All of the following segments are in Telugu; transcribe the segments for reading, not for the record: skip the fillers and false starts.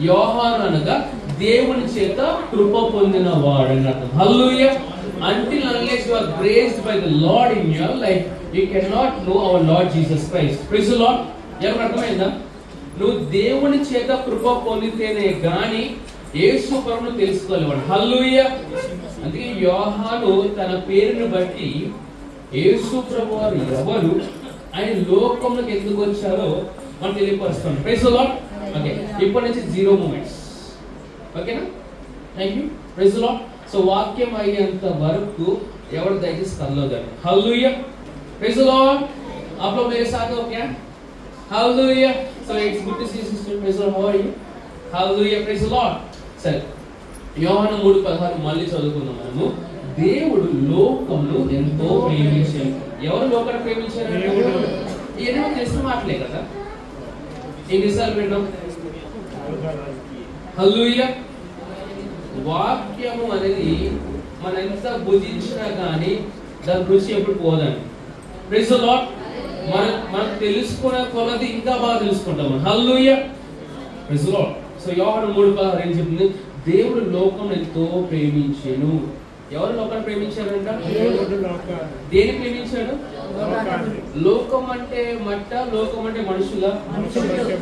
యోహాను అనగా దేవుని చేత కృప పొందిన వాడు అని అర్థం. హల్లెలూయా. Until unless you are graced by the Lord in your life, you cannot know our Lord Jesus Christ. Praise the Lord. ఎవరికి అర్థమైందా? నువ్వు దేవుని చేత కృప పొందితేనే గాని యేసు ప్రభువును తెలుసుకోలేవాడు. హల్లెలూయా. అందుకే యోహాను తన పేరును బట్టి యేసు ప్రభువు వారు ఎవరు, ఆయన లోకంలోకి ఎందుకు వచ్చారో మనం తెలియపరుస్తాం. Praise the lord. ఓకే, ఇప్పటి నుంచి 0 మూమెంట్స్. ఓకేనా? Thank you. Praise the lord. So వాక్యం అయ్యేంత వరకు ఎవరు దయచేసి కదలొద్దండి. హల్లెలూయా. Praise the lord. आप लोग मेरे साथ हो क्या? Hallelujah. So it's good to see you, sister. Praise the Lord. How are you? Hallelujah. Praise the Lord. సరే, యోహాను 3:16 మళ్ళీ చదువుకుందాం మనము. దేవుడు లోకమును ఎంతో ప్రేమించాడు. ఎవరు లోకాన్ని ప్రేమించారు? ఏమో తెలిసిన మాటలే కదా. ఎన్నిసార్లు విన్నాం? హల్లెలూయా. వాక్యము అనేది మనం ఎంత భుజించినా కానీ దాని రుచి ఎప్పుడు పోదండి. Praise the lord. మనం తెలుసుకునే కొలది ఇంకా బాగా తెలుసుకుంటాం. Hallelujah. Praise the lord. So Yohanu 3:16 ఏం చెప్తుంది? దేవుడు లోకం ఎంతో ప్రేమించెను. ఎవరు లోకాన్ని ప్రేమించారంట? దేని ప్రేమించాడు? లోకం అంటే మట్ట, లోకం అంటే మనుషుల.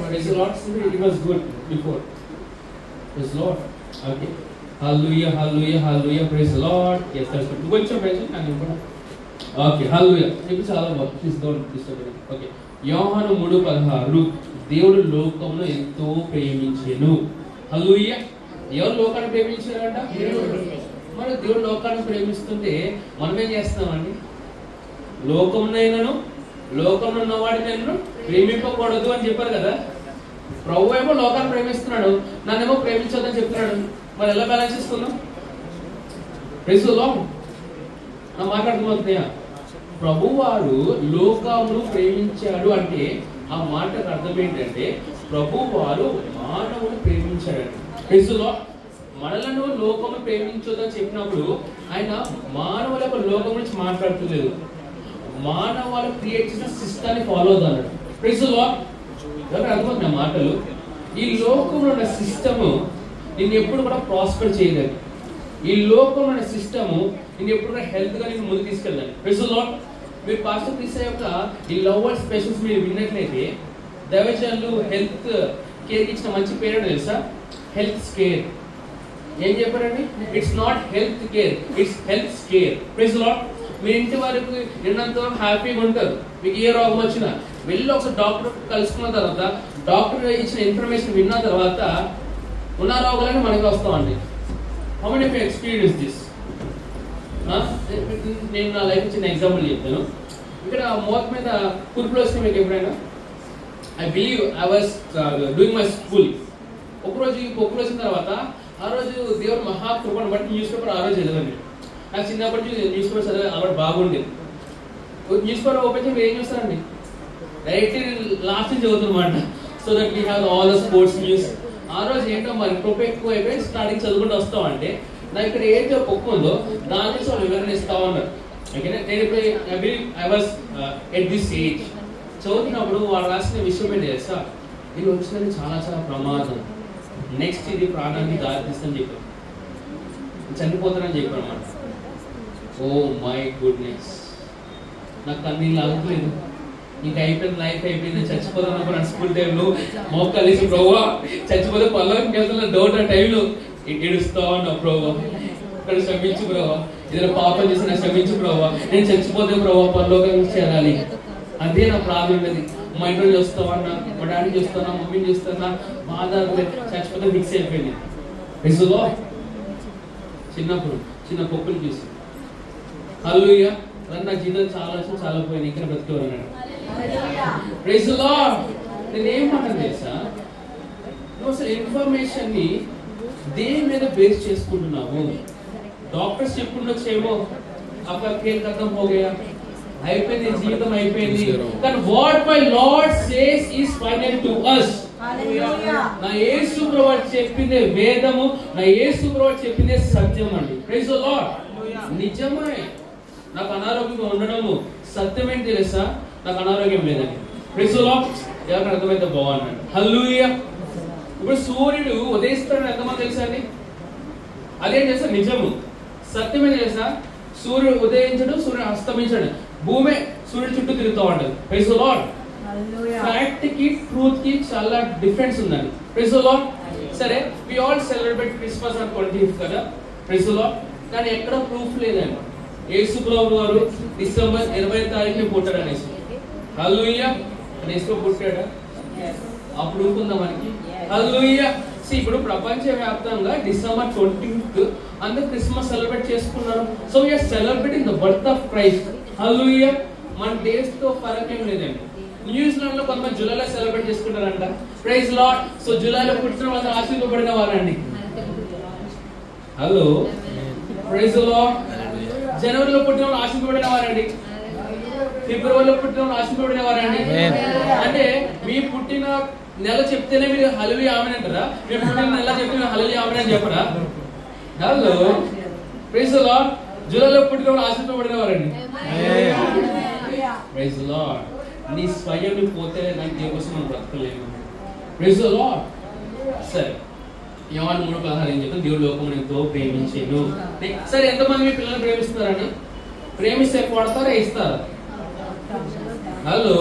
Praise the Lord. It was good before. Praise the lord. Okay. Hallelujah, hallelujah, hallelujah. Praise the lord. yes that's good. కొంచెం ప్రైజ్ అని ఇప్పుడు. Okay, hallelujah. ఇప్పుడు చాలా బాగుంది. Please don't disturb. ఓకే, యోహాను 3:16 దేవుడు లోకమును ఎంతో ప్రేమించెను. హల్లెలూయా. ఎవరు లోకాన్ని ప్రేమించారంట? మరి దేవుడు లోకాన్ని ప్రేమిస్తుంటే మనం ఏం చేస్తామండి? లోకమునైనను లోకంలో ఉన్నవాడినైనా ప్రేమింపకూడదు అని చెప్పారు కదా. ప్రభువు ఏమో లోకాన్ని ప్రేమిస్తున్నాడు, నన్నేమో ప్రేమించొద్దని చెప్తున్నాడు. మరి ఎలా బ్యాలెన్స్ చేసుకుందాం? Praise the lord. నా మాట్లాడుతున్నాయా? ప్రభు వారు లోకమును ప్రేమించాడు అంటే ఆ మాటకు అర్థం ఏంటంటే ప్రభు వారు మానవుని ప్రేమించాడండి. Praise the lord. మనలను లోకము ప్రేమించొద్దని చెప్పినప్పుడు ఆయన మానవుల యొక్క లోకం నుంచి మాట్లాడుతలేదు, మానవాళ్ళు క్రియేట్ చేసిన సిస్టాన్ని ఫాలో అవుతాడు. Praise the lord. ఎవరు అర్థమవుతున్న మాటలు? ఈ లోకంలో ఉన్న సిస్టము నిన్ను ఎప్పుడు కూడా ప్రాస్పర్ చేయలేదు. ఈ లోకంలో ఉన్న సిస్టము నేను ఎప్పుడు కూడా హెల్త్ గా నేను ముందుకు తీసుకెళ్ళాను. Praise the Lord. మీరు పాస్టర్ క్రిస్టియన్ యొక్క ఈ లవ్ వర్డ్ స్పెషల్స్ మీరు విన్నట్లయితే దైవజనులు హెల్త్ కేర్ ఇచ్చిన మంచి పేరు తెలుసా? Health scare. ఏం చెప్పారండి? It's not health care, it's health scare. Praise the lord. మీ ఇంటి వరకు నిన్నంత హ్యాపీగా ఉంటారు. మీకు ఏ రోగం వచ్చినా వెళ్ళి ఒక డాక్టర్ కలుసుకున్న తర్వాత డాక్టర్ ఇచ్చిన ఇన్ఫర్మేషన్ విన్న తర్వాత ఉన్న రోగాలని మనకి వస్తామండి. How many of you experience this? నేను నా లైఫ్ చిన్న ఎగ్జాంపుల్ చెప్తాను. ఇక్కడ మోత్ మీద కుర్పులు వస్తే మీకు ఎప్పుడైనా I believe I was doing my school. ఒకరోజు ఈ పొక్కులు వచ్చిన తర్వాత ఆ రోజు దేవుడు మహాకృపను బట్టి న్యూస్ పేపర్ ఆ రోజు చదివాను. నాకు చిన్నప్పటి నుంచి న్యూస్ పేపర్ చదివే అలవాటు బాగుండేది. న్యూస్ పేపర్ ఓపెన్ చేసి ఏం చూస్తారండి? డైరెక్ట్ లాస్ట్ నుంచి చదువుతున్నమాట. So that we have all the sports news. ఆ రోజు ఏంటో మరి కృప ఎక్కువ అయిపోయి స్టార్టింగ్ చదువుకుంటూ వస్తామంటే నా ఇక్కడ ఏదైతే పొక్కు ఉందో దాని నుంచి వాళ్ళు వివరణ ఇస్తా ఉన్నారు. ఓకేనా? నేను ఇప్పుడు I was at this age చదువుతున్నప్పుడు వాళ్ళు రాసిన విషయం ఏంటి తెలుసా? ఇది వచ్చినది చాలా చాలా ప్రమాదం, నెక్స్ట్ ఇది ప్రాణానికి దారితీస్తుందని చెప్పారు, చనిపోతానని చెప్పారు అన్నమాట. ఓ మై గుడ్నెస్, నాకు కన్నీళ్ళు ఆగట్లేదు. ఇంకా అయిపోయింది, లైఫ్ అయిపోయింది, చచ్చిపోతాను స్కూల్ టైంలో మోకాలేసి ప్రోవా చచ్చిపోతే పల్లకి వెళ్తున్న డౌట్ ఆ టైంలో ఏడుస్తా ఉన్నా. ప్రోవా ఇక్కడ శ్రమించు ప్రోవా, ఏదైనా పాపం చేసిన శ్రమించు ప్రోవా, నేను చచ్చిపోతే ప్రోవా పరలోకానికి చేరాలి. అదే నా ప్రాబ్లం. అది మా ఇంట్లో చూస్తామన్నా, మా డాడీ చూస్తానా, మమ్మీని చూస్తానా, మా ఆధార్ చచ్చిపోతే ఫిక్స్ అయిపోయింది. రిజులో చిన్నప్పుడు చిన్న పొక్కులు చూసి హల్లెలూయా నా జీవితం చాలా పోయింది, ఇక్కడ బ్రతికేవారు అన్నాడు. Praise the lord. నేనేమంటాను తెలుసా? నువ్వు అసలు ఇన్ఫర్మేషన్ ని దేని మీద బేస్ చేసుకుంటున్నావు? డాక్టర్స్ చెప్పుండొచ్చేమో అక్కడ ఖేల్ ఖతం హో గయా, అయిపోయింది, జీవితం అయిపోయింది. కానీ what my lord says is final to us. నా యేసు ప్రభువు చెప్పిందే వేదము, నా యేసు ప్రభువు చెప్పిందే సత్యం అండి. Praise the Lord. నిజమే. నాకు అనారోగ్యంగా ఉండడము సత్యం ఏంటి తెలుసా? నాకు అనారోగ్యం లేదండి. Praise the Lord. ఎవరికి అర్థమైతే బాగున్నాడు. హల్లెలూయా. ఇప్పుడు సూర్యుడు ఉదయిస్తాడని ఎంతమంది తెలుసా అండి? అదేం చేస్తా నిజము, సత్యమే తెలుసా? సూర్యుడు ఉదయించడు, సూర్యుడు అస్తమించడు, భూమి సూర్యుడు చుట్టూ తిరుగుతూ ఉంటుంది. Praise the lord. ఫ్యాక్ట్ కి ట్రూత్ కి చాలా డిఫరెన్స్ ఉందండి. Praise the lord. సరే, we all celebrate Christmas on 25th కదా, ప్రైజ్ ది లార్డ్. కానీ ఎక్కడ ప్రూఫ్ లేదండి యేసు ప్రభు వారు డిసెంబర్ 20వ తారీఖున పుట్టాడు అనేసి. హల్లెలూయా. యేసు పుట్టాడా? అప్పుడు ఉందా మనకి? హల్లెలూయా. ఇప్పుడు ప్రపంచవ్యాప్తంగా డిసెంబర్ 20th అందరూ క్రిస్మస్ సెలబ్రేట్ చేసుకున్నారు. So we are celebrating the birth of Christ. Hallelujah. మన డేస్ తో ఫరక్ ఏం లేదండి. న్యూజిలాండ్ లో కొంతమంది జూలైలో సెలబ్రేట్ చేసుకుంటారంట. Praise lord. సో జూలైలో పుట్టిన వాళ్ళు ఆశీర్వదించబడిన వారండి. Hello, praise lord. జనవరిలో పుట్టిన వాళ్ళు ఆశీర్వదించబడిన వారండి. ఫిబ్రవరిలో పుట్టిన వాళ్ళు ఆశీర్వదించబడిన వారండి. అంటే మీ పుట్టిన నెల చెప్తేనే మీరు హల్లెలూయా ఆమేన్ అంటారా? మీరు పుట్టిన నెల చెప్తే మీరు హల్లెలూయా ఆమేన్ అని చెప్పరా? Hello, praise Lord. జూలైలో పుట్టిన వాళ్ళు ఆశీర్వదించబడిన వారండి. Praise lord. నీ స్వయం పోతే నాకు దేవుని కోసం మనం బ్రతకలేము. Praise the lord. సరే, యోహాను 3:16 ఏం చెప్తాను? దేవుడు లోకమును ఎంతో ప్రేమించెను. సరే, ఎంతమంది మీ పిల్లల్ని ప్రేమిస్తున్నారండి? ప్రేమిస్తే కొడతారా, ఇస్తారా? హలో,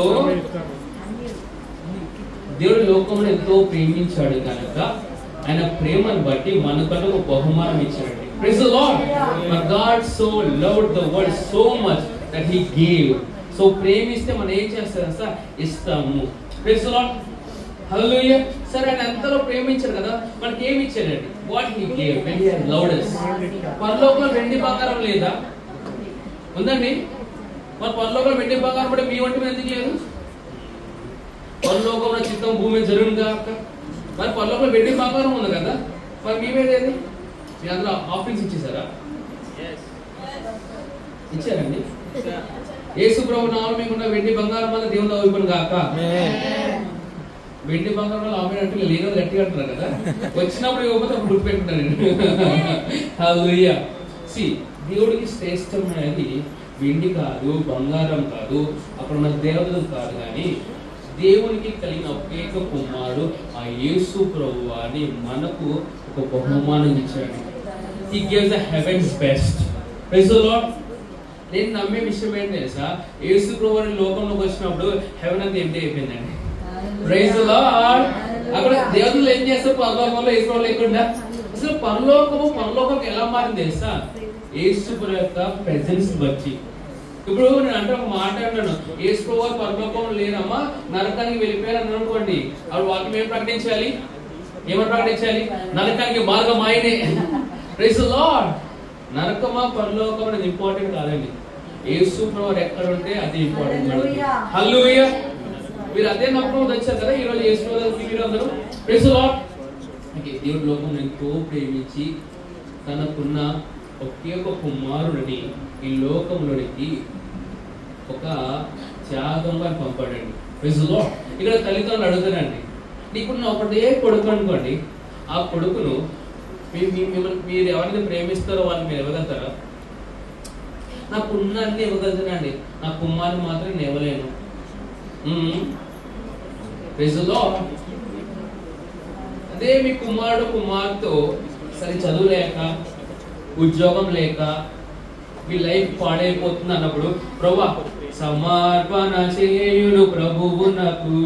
దేవుడు లోకమును ఎంతో ప్రేమించాడు కనుక ఆయన ప్రేమను బట్టి మనకంటూ ఒక బహుమానం ఇచ్చాడు. Praise the Lord. For God so loved the world so much that he gave. So ప్రేమిస్తే మనం ఏం చేస్తాం సార్? ఇస్తాము. Praise the lord. హల్లెలూయా. సరే, ఆయన ఎంతలో ప్రేమించారు కదా, మనకి ఏమి ఇచ్చాడండి? What he gave when he loved us. పరలోకంలో వెండి బంగారం లేదా? ఉందండి. మరి పరలోకంలో వెండి బంగారం కూడా మీ ఒంటి మీద ఎందుకు లేదు? పరలోకంలో చిత్తం భూమి జరుగుగా. మరి పరలోకంలో వెండి బంగారం ఉంది కదా, మరి మీ మీద ఏది? మీ అందరూ ఆఫరింగ్స్ ఇచ్చేసారా? ఇచ్చారండి. యేసు ప్రభు నామమున మీకున్న వెండి బంగారం వల్ల దేవుని వైపును గాక. వెండి బంగారం వల్ల ఆమె అంటే లేదో గట్టిగా అంటారు కదా, వచ్చినప్పుడు ఇవ్వకపోతే అప్పుడు గుర్తుపెట్టుకుంటారు. హల్లెలూయా. దేవుడికి శ్రేష్టమైనది వెండి కాదు, బంగారం కాదు, అక్కడ ఉన్న దేవతలు కాదు, కానీ దేవునికి కలిగిన ఒకేక కుమారుడు ఆ యేసు ప్రభువాని మనకు ఒక బహుమానం ఇచ్చాడు. He gives the heaven's best. Praise the Lord. నేను నమ్మే విషయం ఏంటి తెలుసా? యేసు ప్రభువు లోకంలోకి వచ్చినప్పుడు హెవెన్ అంతా ఎంటీ అయిపోయిందండి. Praise the Lord. అక్కడ దేవతలు ఏం చేస్తారు? పరలోకంలో యేసు ప్రభు లేకుండా. అసలు పరలోకం ఎలా మారింది తెలుసా? యేసు ప్రభు యొక్క ప్రెజెన్స్ బట్టి. ఇప్పుడు నేను అంటే ఒక మాట అన్నాను, యేసు ప్రభు పరలోకంలో లేనమ్మా, నరకానికి వెళ్ళిపోయారు అని అనుకోండి, అప్పుడు వాక్యం ఏం ప్రకటించాలి? ఏమని ప్రకటించాలి? నరకానికి మార్గం ఆయనే. Praise the lord. నరకమా పరలోకం అనేది ఇంపార్టెంట్ కాదండి. యేసు ప్రభువు ఎక్కడ ఉంటే అది ఇంపార్టెంట్. హల్లెలూయా. మీరు అదే నమ్మకం వచ్చారు కదా ఈ రోజు యేసు ప్రభువు మీరు అందరూ. Praise the lord. దేవుడు లోకం ఎంతో ప్రేమించి తనకున్న ఒకే ఒక కుమారుడిని ఈ లోకంలోనికి ఒక త్యాగంగా పంపాడండి. Praise the lord. ఇక్కడ తల్లిదండ్రులు అడుగుతారండి, నీకున్న ఒకటే కొడుకు అనుకోండి, ఆ కొడుకును మీరు ఎవరిని ప్రేమిస్తారో వాళ్ళని మీరు ఇవ్వగలుగుతారా? నాకున్న అన్ని ఇవ్వగలుగుతానండి, నా కుమారుని మాత్రం నేను ఇవ్వలేను. Praise the lord. అదే మీ కుమార్తెతో సరే చదువు లేక, ఉద్యోగం లేక, మీ లైఫ్ పాడైపోతుంది అన్నప్పుడు, ప్రభువా సమర్పణ చేయును ప్రభువునకు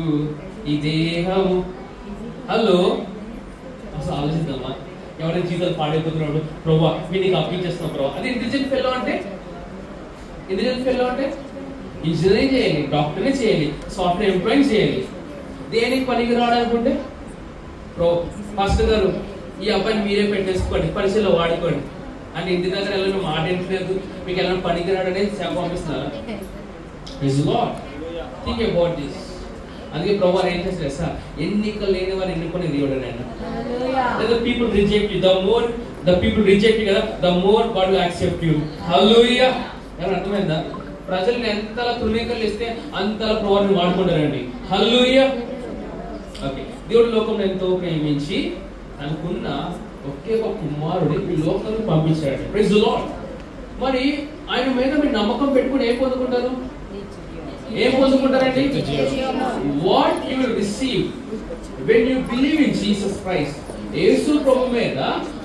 ఈ దేహము. హలో, అసలు ఆలోచిద్దామా? ఎవరైనా జీవితాలు పాడైపోతున్నాడు, ప్రభువా మీరు నీకు అప్పించేస్తున్నావు ప్రభావ. అది ఇంటెలిజెంట్ ఫెలో అంటే ఇంజనీరింగ్ చేయాలి, డాక్టరే చేయాలి, సాఫ్ట్వేర్ ఎంప్లాయీ చేయాలి. దేనికి పనికి రావడానుకుంటే ఫాస్టర్ గారు ఈ అబ్బాయిని మీరే పెట్టేసుకోండి, పరీక్షలో వాడుకోండి అని ఇంటి దగ్గర వెళ్ళిన మాట ఏంటలేదు, మీకు ఎలా పనికి రాడనే సేవ పంపిస్తున్నారా? Think about this. అందుకే ప్రభువు ఏం చేస్తారు సార్, ఎన్నిక లేని వారు ఎన్నుకునే దేవుడు ఆయన. People reject you, the people reject కదా, the more God will accept you. Hallelujah. ఎవరు అర్థమైందా? ప్రజల్ని ఎంతలా తృణీకరణ ఇస్తే అంతలా ప్రభువుని వాడుకుంటారండి. హల్లెలూయా. ఓకే, దేవుడు లోకంలో ఎంతో ప్రేమించి అనుకున్న ఒకే ఒక కుమారుడి ఈ లోకానికి పంపించాడు. Praise the lord. మరి ఆయన మీద మీరు నమ్మకం పెట్టుకుని ఏం పొందుకుంటారు? ఏం పొందుకుంటారండి? What you will receive when you believe in Jesus Christ, Yesu ప్రభు మీద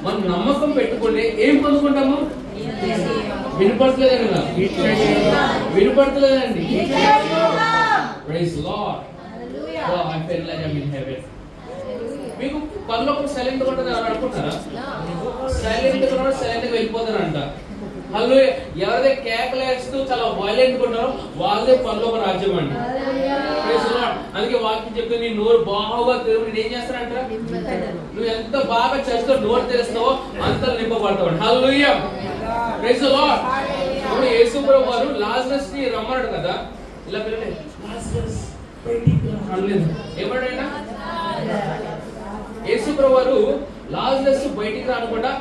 మనం నమ్మకం పెట్టుకుంటే ఏం పొందుకుంటాము? వినపడలేదండి, వినపడలేదండి. Praise the Lord. Oh, I feel like I'm in heaven. మీకు పరలోకం సైలెంట్ గా ఉంటుంది అని అనుకుంటారా? సైలెంట్ గా సైలెంట్ గా వెళ్ళిపోతారంట. హలో, ఎవరైతే కేకలేస్తూ చాలా వైలెంట్ గా ఉంటారో వాళ్ళే పరలోక రాజ్యం అండి. అందుకే వాక్యం చెప్తే నీ నోరు బాగా తెరువు, నేను ఏం చేస్తానంట, నువ్వు ఎంత బాగా చేస్తావు నోరు తెరుస్తావో అంత నింపబడతావు. హల్లెలూయా, ప్రైజ్ ది లార్డ్. ఇప్పుడు యేసు ప్రభు వారు లాజరస్ ని రమ్మన్నాడు కదా, ఇలా పిల్లలే లాజరస్ అనలేదు, ఏమన్నాడు? యేసు ప్రభు వారు లాజరస్ బయటికి రానుకుండా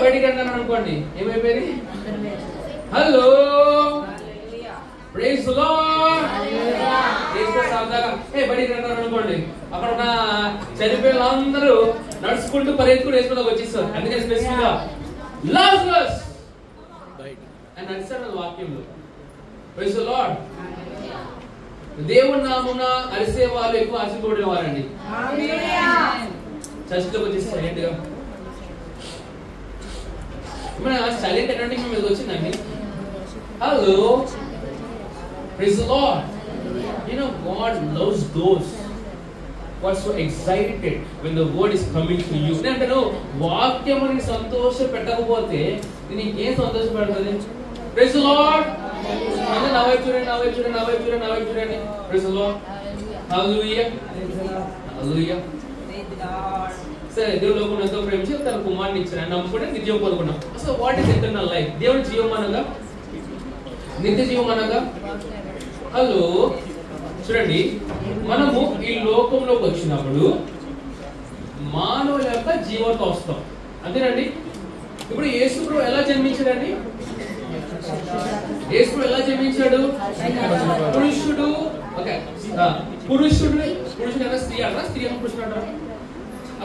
బయటికి రండి అనుకోండి, ఏమైపోయింది? Hello, praise the lord. బయటికి రండి అనుకోండి, అక్కడ ఉన్న చనిపోయిన అందరూ నడుచుకుంటూ పరిగెత్తుకుంటూ వేసుకుంటూ వచ్చేస్తారు. అందుకని స్పెసిఫిక్ గా లాజరస్ అని నడిచాడు వాక్యంలో. Praise the lord. దేవుని నామమున అరిసే వాళ్ళు ఎక్కువ ఆశపడిన వారండి. చర్చిలోకి వచ్చేసి సైలెంట్ గా సైలెంట్ అటెండింగ్ మీద వచ్చిందండి. Hello, praise the lord. You know, God loves those who are so excited when the word is coming to you. అంటే నువ్వు వాక్యము నీకు సంతోష పెట్టకపోతే నీకేం సంతోష పెడుతుంది? Praise the lord. అందరూ నా వైపు చూడండి, నా వైపు చూడండి, నా వైపు చూడండి, నా వైపు చూడండి. Praise the lord. Hallelujah, hallelujah. సరే, దేవుడు లోకం ఎంతో ప్రేమించి తన కుమారుని ఇచ్చారు, నమ్ముకుంటే నిత్యం పొందుకున్నాం. అసలు వాట్ ఇస్ ఎటర్నల్ లైఫ్? దేవుడి జీవం అనగా, నిత్య జీవం అనగా. హలో, చూడండి, మనము ఈ లోకంలోకి వచ్చినప్పుడు మానవుల యొక్క జీవంతో వస్తాం, అంతేనండి. ఇప్పుడు యేసు ప్రభు ఎలా జన్మించాడండి? యేసు ప్రభు ఎలా జన్మించాడు? పురుషుడు. ఓకే, పురుషుడు అన్న స్త్రీ అంటారా? స్త్రీ అన్న పురుషుడు అంటారా?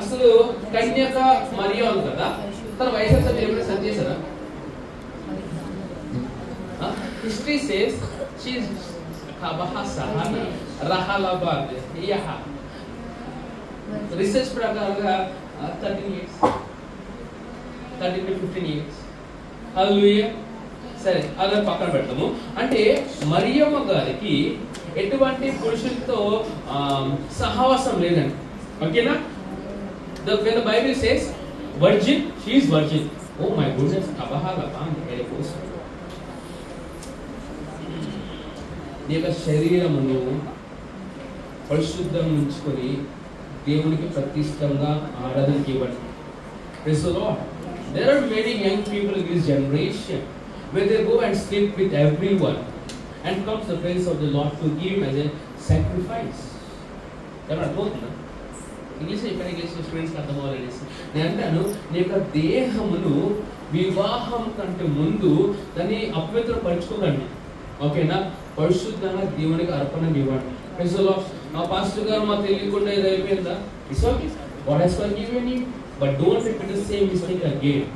అసలు కన్యక మరియ ఉంది కదా, తన వయసు ఎంత మీరు ఎప్పుడైనా సెర్చ్ చేశారా? History says she is research ప్రకారంగా 13 years, 13 to 15 years. హల్లెలూయా. సరే, అలా పక్కన పెడతాము. అంటే మరియమ్మ గారికి ఎటువంటి పురుషులతో సహవాసం లేదండి. ఓకేనా? When the Bible says virgin, she is virgin. Oh my goodness, నీ యొక్క శరీరమును పరిశుద్ధం ఉంచుకొని దేవునికి ప్రతిష్టంగా ఆరాధనకి ఇవ్వండి. Praise the Lord. There are many young people in this generation where they go and sleep with everyone and come to the presence of the Lord to give him as a sacrifice. ఏమన్నా అర్థమవుతుందా? ఇంగ్లీష్ ఇక్కడ ఇంగ్లీష్ స్టూడెంట్స్కి అర్థం అవ్వాలని నేను అంటాను, నీ యొక్క దేహమును వివాహం కంటే ముందు దాన్ని అపవిత్రపరచుకోకండి. ఓకేనా? పరిశుద్ధంగా దేవునికి అర్పణ ఇవ్వండి. మా పాస్టర్ గారు మాకు తెలియకుండా ఇది అయిపోయిందా? It's okay, God has forgiven you, but don't repeat the same mistake again.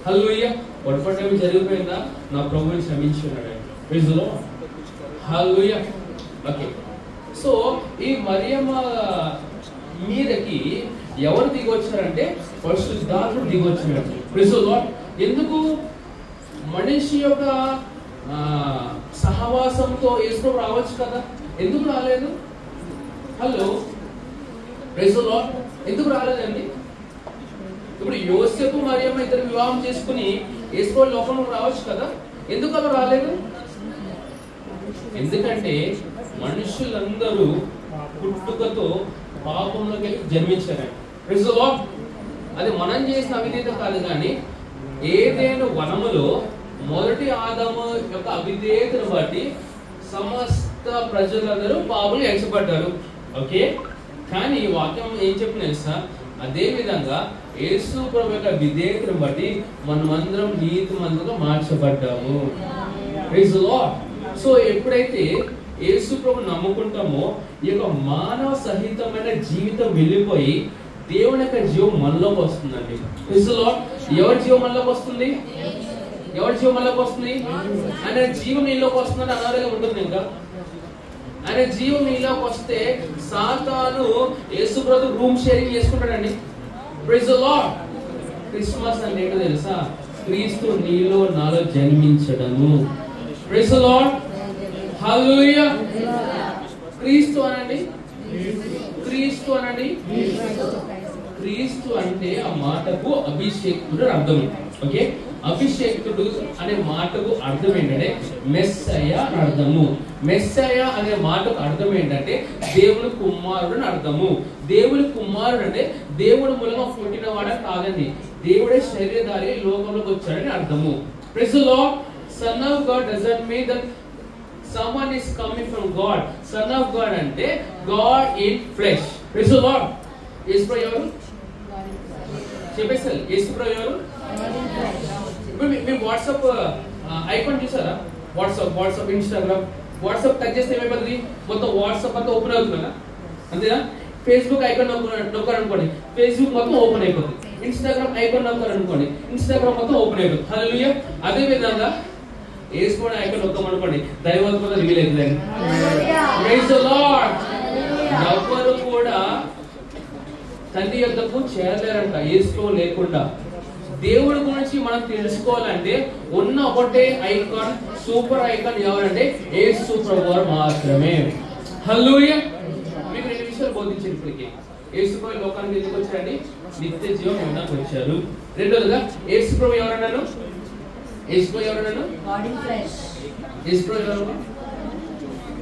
Hallelujah. పొరపాటు జరిగిపోయిందా? నా ప్రభువుని క్షమించున్నాడు. Praise the lord. Hallelujah. Okay, so ఈ మరియమ్మ మీదకి ఎవరు దిగి వచ్చారంటే పరిశుద్ధాత్ముడు దిగి వచ్చాడు. Praise the lord. ఎందుకు? మనిషి యొక్క సహవాసంతో యేసు రావచ్చు కదా, ఎందుకు రాలేదు? Hello, praise the lord. ఎందుకు రాలేదండి? ఇప్పుడు యోసేపు మరియమ్మ ఇద్దరు వివాహం చేసుకుని యేసు లోకంలో రావచ్చు కదా, ఎందుకు అలా రాలేదు? ఎందుకంటే మనుషులందరూ పుట్టుకతో పాపంలోకి జన్మించారండి. Praise the lord. అది మనం చేసిన అవిధేయత కాదు, కానీ ఏదైనా వనములో మొదటి ఆదాము యొక్క అవిధేయతను బట్టి సమస్త ప్రజలందరూ పాపులు ఎంచబడ్డారు. ఓకే, కానీ ఈ వాక్యం ఏం చెప్పిన తెలుసా? అదే విధంగా యేసు ప్రభు యొక్క విధేయతను బట్టి మనమందరం నీతిమంతులుగా మార్చబడ్డాము. Praise the lord. సో ఎప్పుడైతే యేసు ప్రభు నమ్ముకుంటామో ఈ యొక్క మానవ సహితమైన జీవితం వెళ్ళిపోయి దేవుని యొక్క జీవం మనలోకి వస్తుందండి. Praise the lord. ఎవరి జీవం మనలోకి వస్తుంది? ఎవరి జీవం మనలోకి వస్తుంది? ఆయన జీవం నీలోకి వస్తుందని అనారోగ్యం ఉంటుంది. ఇంకా అనే జీవం నీలోకి వస్తే సాతాను యేసుప్రభు రూమ్ షేరింగ్ చేసుకుంటాడండి. Praise the lord. క్రిస్మస్ అంటే ఏంటో తెలుసా? క్రీస్తు నీలో నాలో జన్మించడము. Praise the lord. Hallelujah. Kristu అనండి, క్రీస్తు అనండి. క్రీస్తు అంటే ఆ మాటకు అభిషేకుడు అర్థం. ఓకే, అభిషేకుడు అనే మాటకు అర్థం ఏంటంటే మెస్సయ్య అని అర్థము. మెస్సయ్య అనే మాటకు అర్థం ఏంటంటే దేవుని కుమారుడు అని అర్థము. దేవుని కుమారుడు అంటే దేవుడు మూలంగా పుట్టినవాడని కాదండి, దేవుడే శరీరధారి లోకంలోకి వచ్చాడని అర్థము. Praise the lord. Son of God doesn't mean that someone is coming from God. Son of God అంటే God in flesh. Praise the Lord. యేసుప్రభు ఎవరు చెప్పేసారు? యేసుప్రభు ఎవరు? ఇప్పుడు మీరు వాట్సాప్ ఐకాన్ చూసారా? వాట్సాప్ ఇన్స్టాగ్రామ్ వాట్సాప్ టచ్ చేస్తే ఏమైపోతుంది? మొత్తం వాట్సాప్ అంతా ఓపెన్ అవుతుందా? అంతేనా? ఫేస్బుక్ ఐకాన్ నొక్కారనుకోండి, ఫేస్బుక్ మొత్తం ఓపెన్ అయిపోతుంది. ఇన్స్టాగ్రామ్ ఐకాన్ నొక్కారనుకోండి, ఇన్స్టాగ్రామ్ మొత్తం ఓపెన్ అయిపోతుంది. హల్లెలూయా. అదే విధంగా యేసుప్రభు ఐకాన్ నొక్కమనుకోండి, దైవత్వంగా రివీల్ అవుతుందండి. Praise the lord. ఎవరు కూడా తండ్రి యొద్దకు చేరలేరంట యేసుప్రభు లేకుండా. దేవుడి గురించి మనం తెలుసుకోవాలంటే ఉన్న ఒకటే ఐకాన్, సూపర్ ఐకాన్ ఎవరంటే యేసుప్రభు వారు మాత్రమే. హల్లెలూయా. మీకు 2 విషయాలు బోధించారు ఇప్పటికే. యేసుప్రభు లోకానికి ఎందుకు వచ్చారండి? నిత్య జీవం ఇవ్వడానికి వచ్చారు. రెండోదిగా యేసుప్రభు ఎవరన్నాను? యేసుప్రభు ఎవరన్నాను? యేసుప్రభు ఎవరు?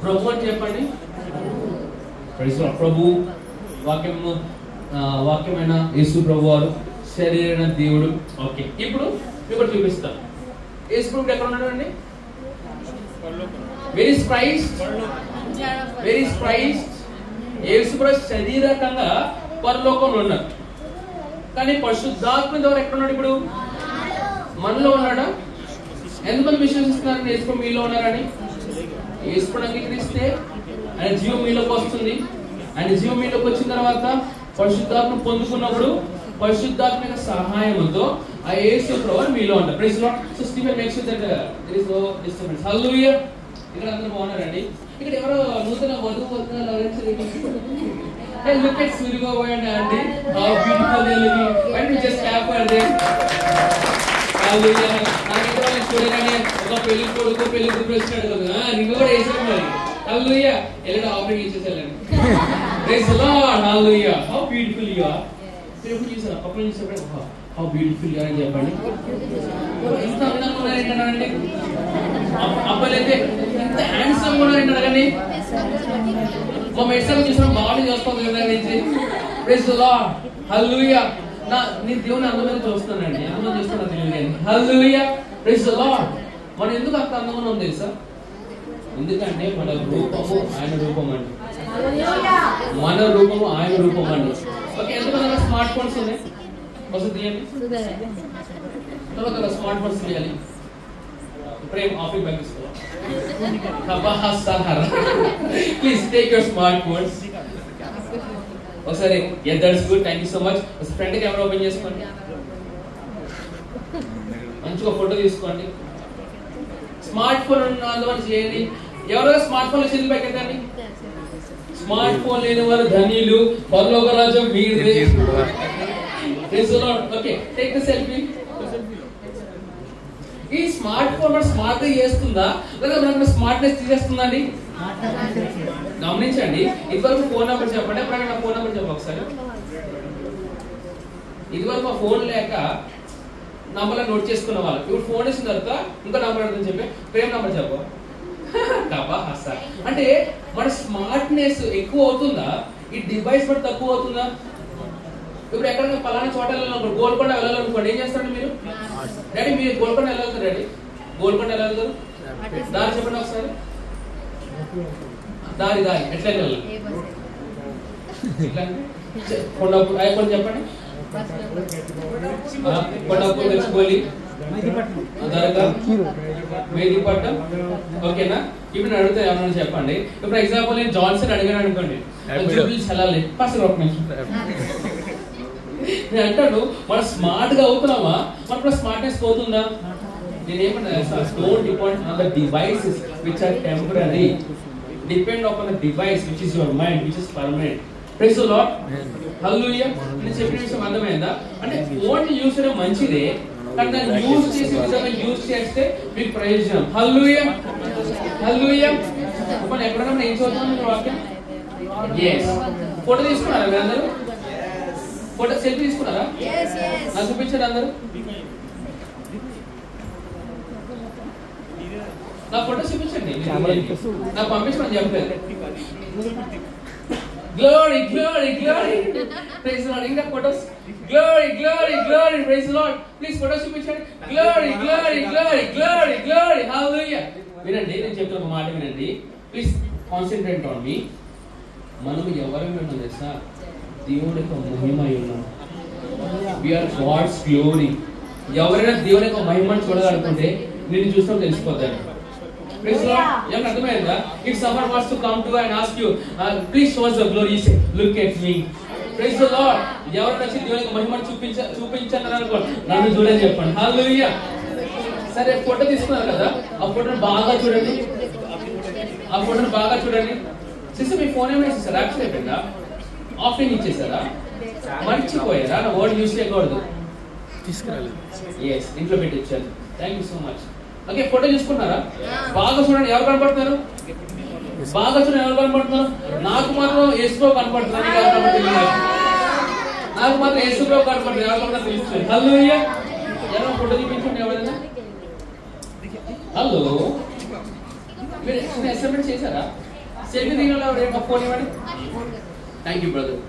ప్రభు అని చెప్పండి. ప్రభు వాక్యమైన యేసు ప్రభు వారు, శరీరైన దేవుడు. ఓకే, ఇప్పుడు మీకు చూపిస్తాం. యేసు ప్రభు ఎక్కడ ఉన్నాడు అండి? Very Christ. యేసు ప్రభు శరీరకంగా పరలోకంలో ఉన్నారు. కానీ పరిశుద్ధాత్మ ద్వారా ఎక్కడ ఉన్నాడు? ఇప్పుడు మనలో ఉన్నాడా? ఎంతమంది విశ్వసిస్తున్నారని యేసు ప్రభు మీలో ఉన్నారని? యేసు ప్రభు అంగీకరిస్తే ఆయన జీవం మీలోకి వస్తుంది. ఆయన జీవం మీలోకి వచ్చిన తర్వాత పరిశుద్ధాత్మ పొందుకున్నప్పుడు పరిశుద్ధాత్మ సహాయంతో ఆ యేసు ప్రభువు మీలో ఉంటారు. Praise the lord. So Stephen make sure that there is no disturbance. Hallelujah. ఇక్కడ అందరూ బాగున్నారండి. ఇక్కడ ఎవరో నూతన వధువు Hey, look at Surya and Andy. How beautiful they look. Why don't you just clap for them? Hallelujah. నాకు ఇక్కడ వాళ్ళు చూడగానే ఒక పెళ్లి కొడుకు పెళ్లి కూతురు వచ్చినట్టు కదా. నీకు కూడా వేసారు మరి. హల్లెలూయా. ఎల్లడా offering ఇచ్చేసాలండి. Praise the Lord. Hallelujah. How beautiful you are. మీరు చూసారా? పక్కన చూసేప్పుడు how beautiful you are అని చెప్పండి. ఎంత అందంగా ఉన్నారంటే అబ్బాయిలైతే ఎంత హ్యాండ్సమ్ ఉన్నారంటే అడగండి. మా మెడ్సల్ చూసిన బాడీ చూస్తాం నుంచి. Praise the lord. హల్లెలూయా. నేను దేవుని అందమైన చూస్తున్నానండి, అందమైన చూస్తున్నా తెలియదు. హల్లెలూయా. Praise the lord. మనం ఎందుకు అంత అందమైన ఉంది తెలుసా? ఎందుకంటే మన రూపము ఆయన రూపం అండి. మన రూపము ఆయన రూపం అండి. ఓకే, ఎందుకంటే స్మార్ట్ ఫోన్స్ ఉన్నాయి. వస్తుంది తీయండి. తర్వాత స్మార్ట్ ఫోన్స్ తీయాలి. ప్రేమ్ ఆఫీస్ బ్యాగ్ తీసుకో. Please take your smartphones. ఒకసారి yeah, that's good, thank you so much. Front camera open చేసుకోండి, మంచిగా ఫోటో తీసుకోండి. స్మార్ట్ ఫోన్ ఉన్నందువల్ల చేయండి. ఎవరో స్మార్ట్ ఫోన్ చేతులు పెట్టండి. స్మార్ట్ ఫోన్ లేని వారు ధనియులు, పరలోక రాజ్యం మీదే. Okay, take the selfie. ఈ స్మార్ట్ ఫోన్ మనం స్మార్ట్ గా చేస్తుందా లేదా మనకు స్మార్ట్నెస్ తీసేస్తుందండి? గమనించండి. ఇదివరకు ఫోన్ నెంబర్ చెప్పండి. ఎప్పుడైనా నా ఫోన్ నెంబర్ చెప్పు ఒకసారి. ఇదివరకు మా ఫోన్ లేక నంబర్ నోట్ చేసుకున్న వాళ్ళు ఇప్పుడు ఫోన్ వేసిన తర్వాత ఇంకో నంబర్ అడుగుతుంది చెప్పి ప్రేమ్ నంబర్ చెప్పు. అంటే మన స్మార్ట్నెస్ ఎక్కువ అవుతుందా, ఈ డివైస్ బట్టి తక్కువ అవుతుందా? ఇప్పుడు ఎక్కడికి పలానా చోట వెళ్ళాలనుకోండి, గోల్కొండ వెళ్ళాలనుకోండి, ఏం చేస్తారండి మీరు? డాడీ మీరు గోల్కొండ వెళ్ళగలుగుతారు? డాడీ గోల్కొండ వెళ్ళగలుగుతారు? దారి చెప్పండి ఒకసారి. దారి ఎట్లా వెళ్ళాలి? కొండాపూర్ అయిపోయి చెప్పండి. కొండాపూర్ తెచ్చుకోవాలి, మేదీపట్నం. ఓకేనా? ఇప్పుడు నేను అడుగుతా ఏమన్నా చెప్పండి. ఇప్పుడు ఎగ్జాంపుల్ నేను జాన్సన్ అడిగాను అనుకోండి, వెళ్ళాలి ఫస్ట్ ఒక నిమిషం. నేను అంటాను మనం స్మార్ట్ గా అవుతున్నామా, మన స్మార్ట్నెస్ పోతుందా? నేనేమన్నా don't depend on the devices which are temporary. depend upon a device which is your mind, which is permanent. Praise the Lord. Hallelujah. నేను చెప్పిన విషయం అర్థమైందా? అంటే ఫోన్ యూస్ చేయడం మంచిదే, కానీ దాన్ని యూస్ చేసి విధంగా యూస్ చేస్తే మీకు ప్రయోజనం. హల్లెలూయా. హల్లెలూయా. ఇప్పుడు ఎక్కడన్నా ఏం చదువుతున్నాను వాక్యం? yes. ఫోటో తీసుకున్నారా మీరు అందరూ? ఫోటో సెల్ఫీ తీసుకున్నారా? నాకు చూపించారు అందరూ. నా ఫోటో చూపించండి, నాకు పంపించమని చెప్పలేదు. Glory, glory, glory. Praise the Lord. Inga photos. Glory, glory, glory. Praise the Lord. Please photos చూపించండి. Glory, glory, glory, glory, glory. Hallelujah. వినండి, నేను చెప్తున్న ఒక మాట వినండి. Please concentrate on me. మనం ఎవరైనా ఉన్నాం తెలుసా? దేవుడి యొక్క మహిమ ఉన్నాం. We are God's glory. ఎవరైనా దేవుని యొక్క మహిమను చూడాలనుకుంటే నిన్ను చూస్తాం తెలిసిపోతాడు. Praise the Lord. ఏమన్నా అర్థమైందా? If someone wants to come to you and ask you, please show us the glory, you say, look at me. Praise the Lord. ఎవరు వచ్చి దేవునికి మహిమను చూపించన్నారు అనుకో, నన్ను చూడని చెప్పండి. హల్లెలూయా. సరే, ఫోటో తీసుకున్నారు కదా, ఆ ఫోటోని బాగా చూడండి. ఆ ఫోటోని బాగా చూడండి. సిస్టర్, మీ ఫోన్ ఏమైనా సిస్టర్ యాక్షన్ అయిపోయిందా? ఆఫ్లైన్ ఇచ్చేసారా? మర్చిపోయారా? నా వర్డ్ యూస్ చేయకూడదు. తీసుకురాలేదు. ఎస్, ఇంట్లో పెట్టి ఇచ్చాను. Thank you so much. Okay, photo చూసుకున్నారా? బాగా చూడండి. ఎవరు కనపడుతున్నారు? బాగా చూడండి. ఎవరు కనపడుతున్నారు? నాకు మాత్రం యేసుప్రభు కనపడుతున్నారు. నాకు మాత్రం యేసుప్రభు కనపడుతుంది. ఎవరు కనపడుతున్నారు తెలుస్తుంది. హల్లెలూయా. ఎవరో ఫోటో చూపించండి ఎవరైనా. హలో, మీరు అసైన్మెంట్ చేశారా? సెల్ఫీ దిగండి. ఫోన్ ఇవ్వండి. Thank you brother.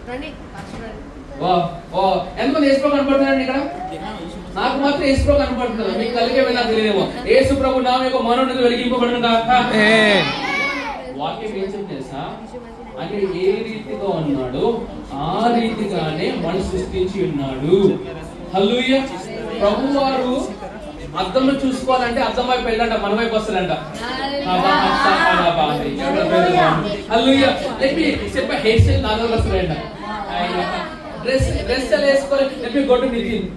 ఎంతమంది యేసుప్రభు కనపడుతున్నారండి ఇక్కడ? నాకు మాత్రం యేసుప్రభు కనపడుతున్నారు. మీకు కలిగే నాకు తెలియదేమో. యేసుప్రభు నామం యొక్క మనోన్నతి వెలిగింపబడును గాక. వాక్యం ఏం చెప్తుంది తెలుసా? అంటే ఏ రీతిగా ఉన్నాడో ఆ రీతిగానే మనం సృష్టించి ఉన్నాడు. హల్లెలూయా. ప్రభు వారు అద్దంలో చూసుకోవాలంటే అద్దం వైపు వెళ్ళంట, మన వైపు వస్తాడంట. Hallelujah. Let me set my hairstyle నాలో వస్తాడంట. డ్రెస్ ఎలా వేసుకోవాలి? Let me go to Nitin.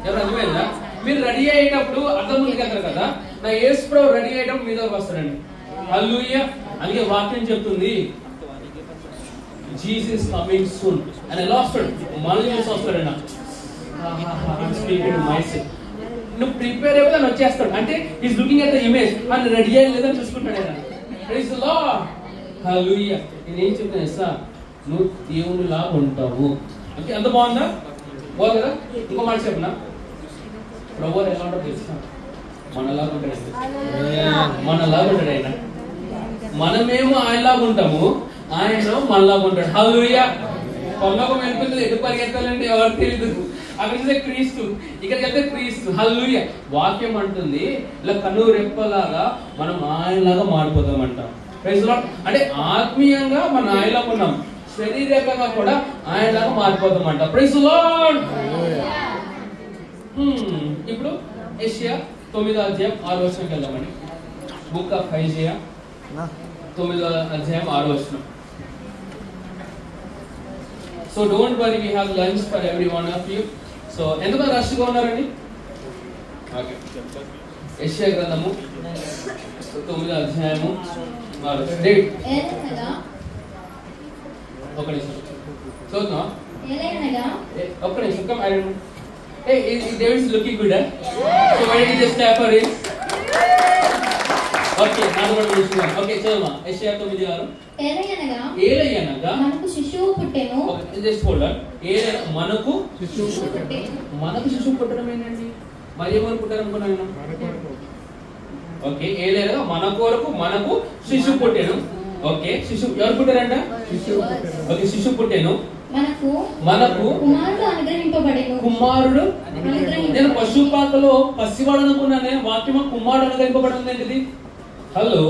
ఎవరు అర్థమైందా? మీరు రెడీ అయ్యేటప్పుడు అర్థం ముందుకు వెళ్తారు కదా, నా యేసుప్రభు రెడీ అయ్యేటప్పుడు మీ దగ్గరకు వస్తాడండి. హల్లెలూయా. అందుకే వాక్యం చెప్తుంది, జీసస్ కమింగ్ సూన్ అని ఎలా వస్తాడు? మనల్ని చూసి వస్తాడండి. నువ్వు ప్రిపేర్ అయిపోతే అని వచ్చేస్తాడు. అంటే is looking at the image, అని రెడీ అయ్యి లేదని చూసుకుంటాడు ఆయన. Praise the lord. హల్లెలూయా. నేనేం చెప్తున్నా సార్, నువ్వు దేవునిలా ఉంటావు. ఓకే, అంత బాగుందా? బాగుంది కదా? ఇంకో మాట చెప్పనా? ప్రభు ఎలా ఉంటాడు తెలుసా? మనలాగా ఉంటాడు. మనలాగా ఉంటాడు ఆయన. మనమేమో ఆయనలాగా ఉంటాము, ఆయన మనలాగా ఉంటాడు. హల్లెలూయా. పరలోకం వెళ్ళిపోతుంది, ఎటు పరిగెత్తాలంటే ఎవరు తెలియదు. అక్కడ క్రీస్తు, ఇక్కడికి వెళ్తే క్రీస్తు. హల్లెలూయా. వాక్యం అంటుంది ఇలా కన్ను రెప్పలాగా మనం ఆయనలాగా మారిపోతామంట. Praise the lord. అంటే ఆత్మీయంగా మనం ఆయనలాగా ఉన్నాం, శరీరకంగా కూడా ఆయనలాగా మారిపోతామంట. Praise the lord. ఇప్పుడు యెషయా 9వ అధ్యాయం 6వ వచనంకి వెళ్దామండి. బుక్ ఆఫ్ యెషయా 9వ అధ్యాయం 6వ వచనం. So don't worry, we have lunch for every one of you. So ఎందుకు రష్గా ఉన్నారండి? ఓకే, యెషయా గ్రంథము 9వ అధ్యాయము 6వ వచనం. ఒక నిమిషం చూద్దాం. ఒక్క నిమిషం. Come I don't. Hey, David is looking good, huh? So why did you just clap for him? Okay, నాది కూడా చూస్తున్నాను. ఓకే, చదువుమా. యెషయా 9:6. ఏలయనగా మనకు శిశువు పుట్టెను. Just hold on. మనకు శిశువు పుట్టడం ఏంటండి? మరి ఎవరు పుట్టారు అనుకున్నాను? ఓకే, ఏలయనగా మన కొరకు మనకు శిశువు పుట్టెను. ఓకే, శిశువు ఎవరు పుట్టారంట? ఓకే, శిశువు పుట్టెను. మనకు కుమారుడు అనుగ్రహింపబడెను. కుమారుడు. నేను పశుపాకలో పసివాడు అనుకున్నాను. నేను వాక్యమా కుమారుడు అనుగ్రహింపబడింది ఏంటిది? Hello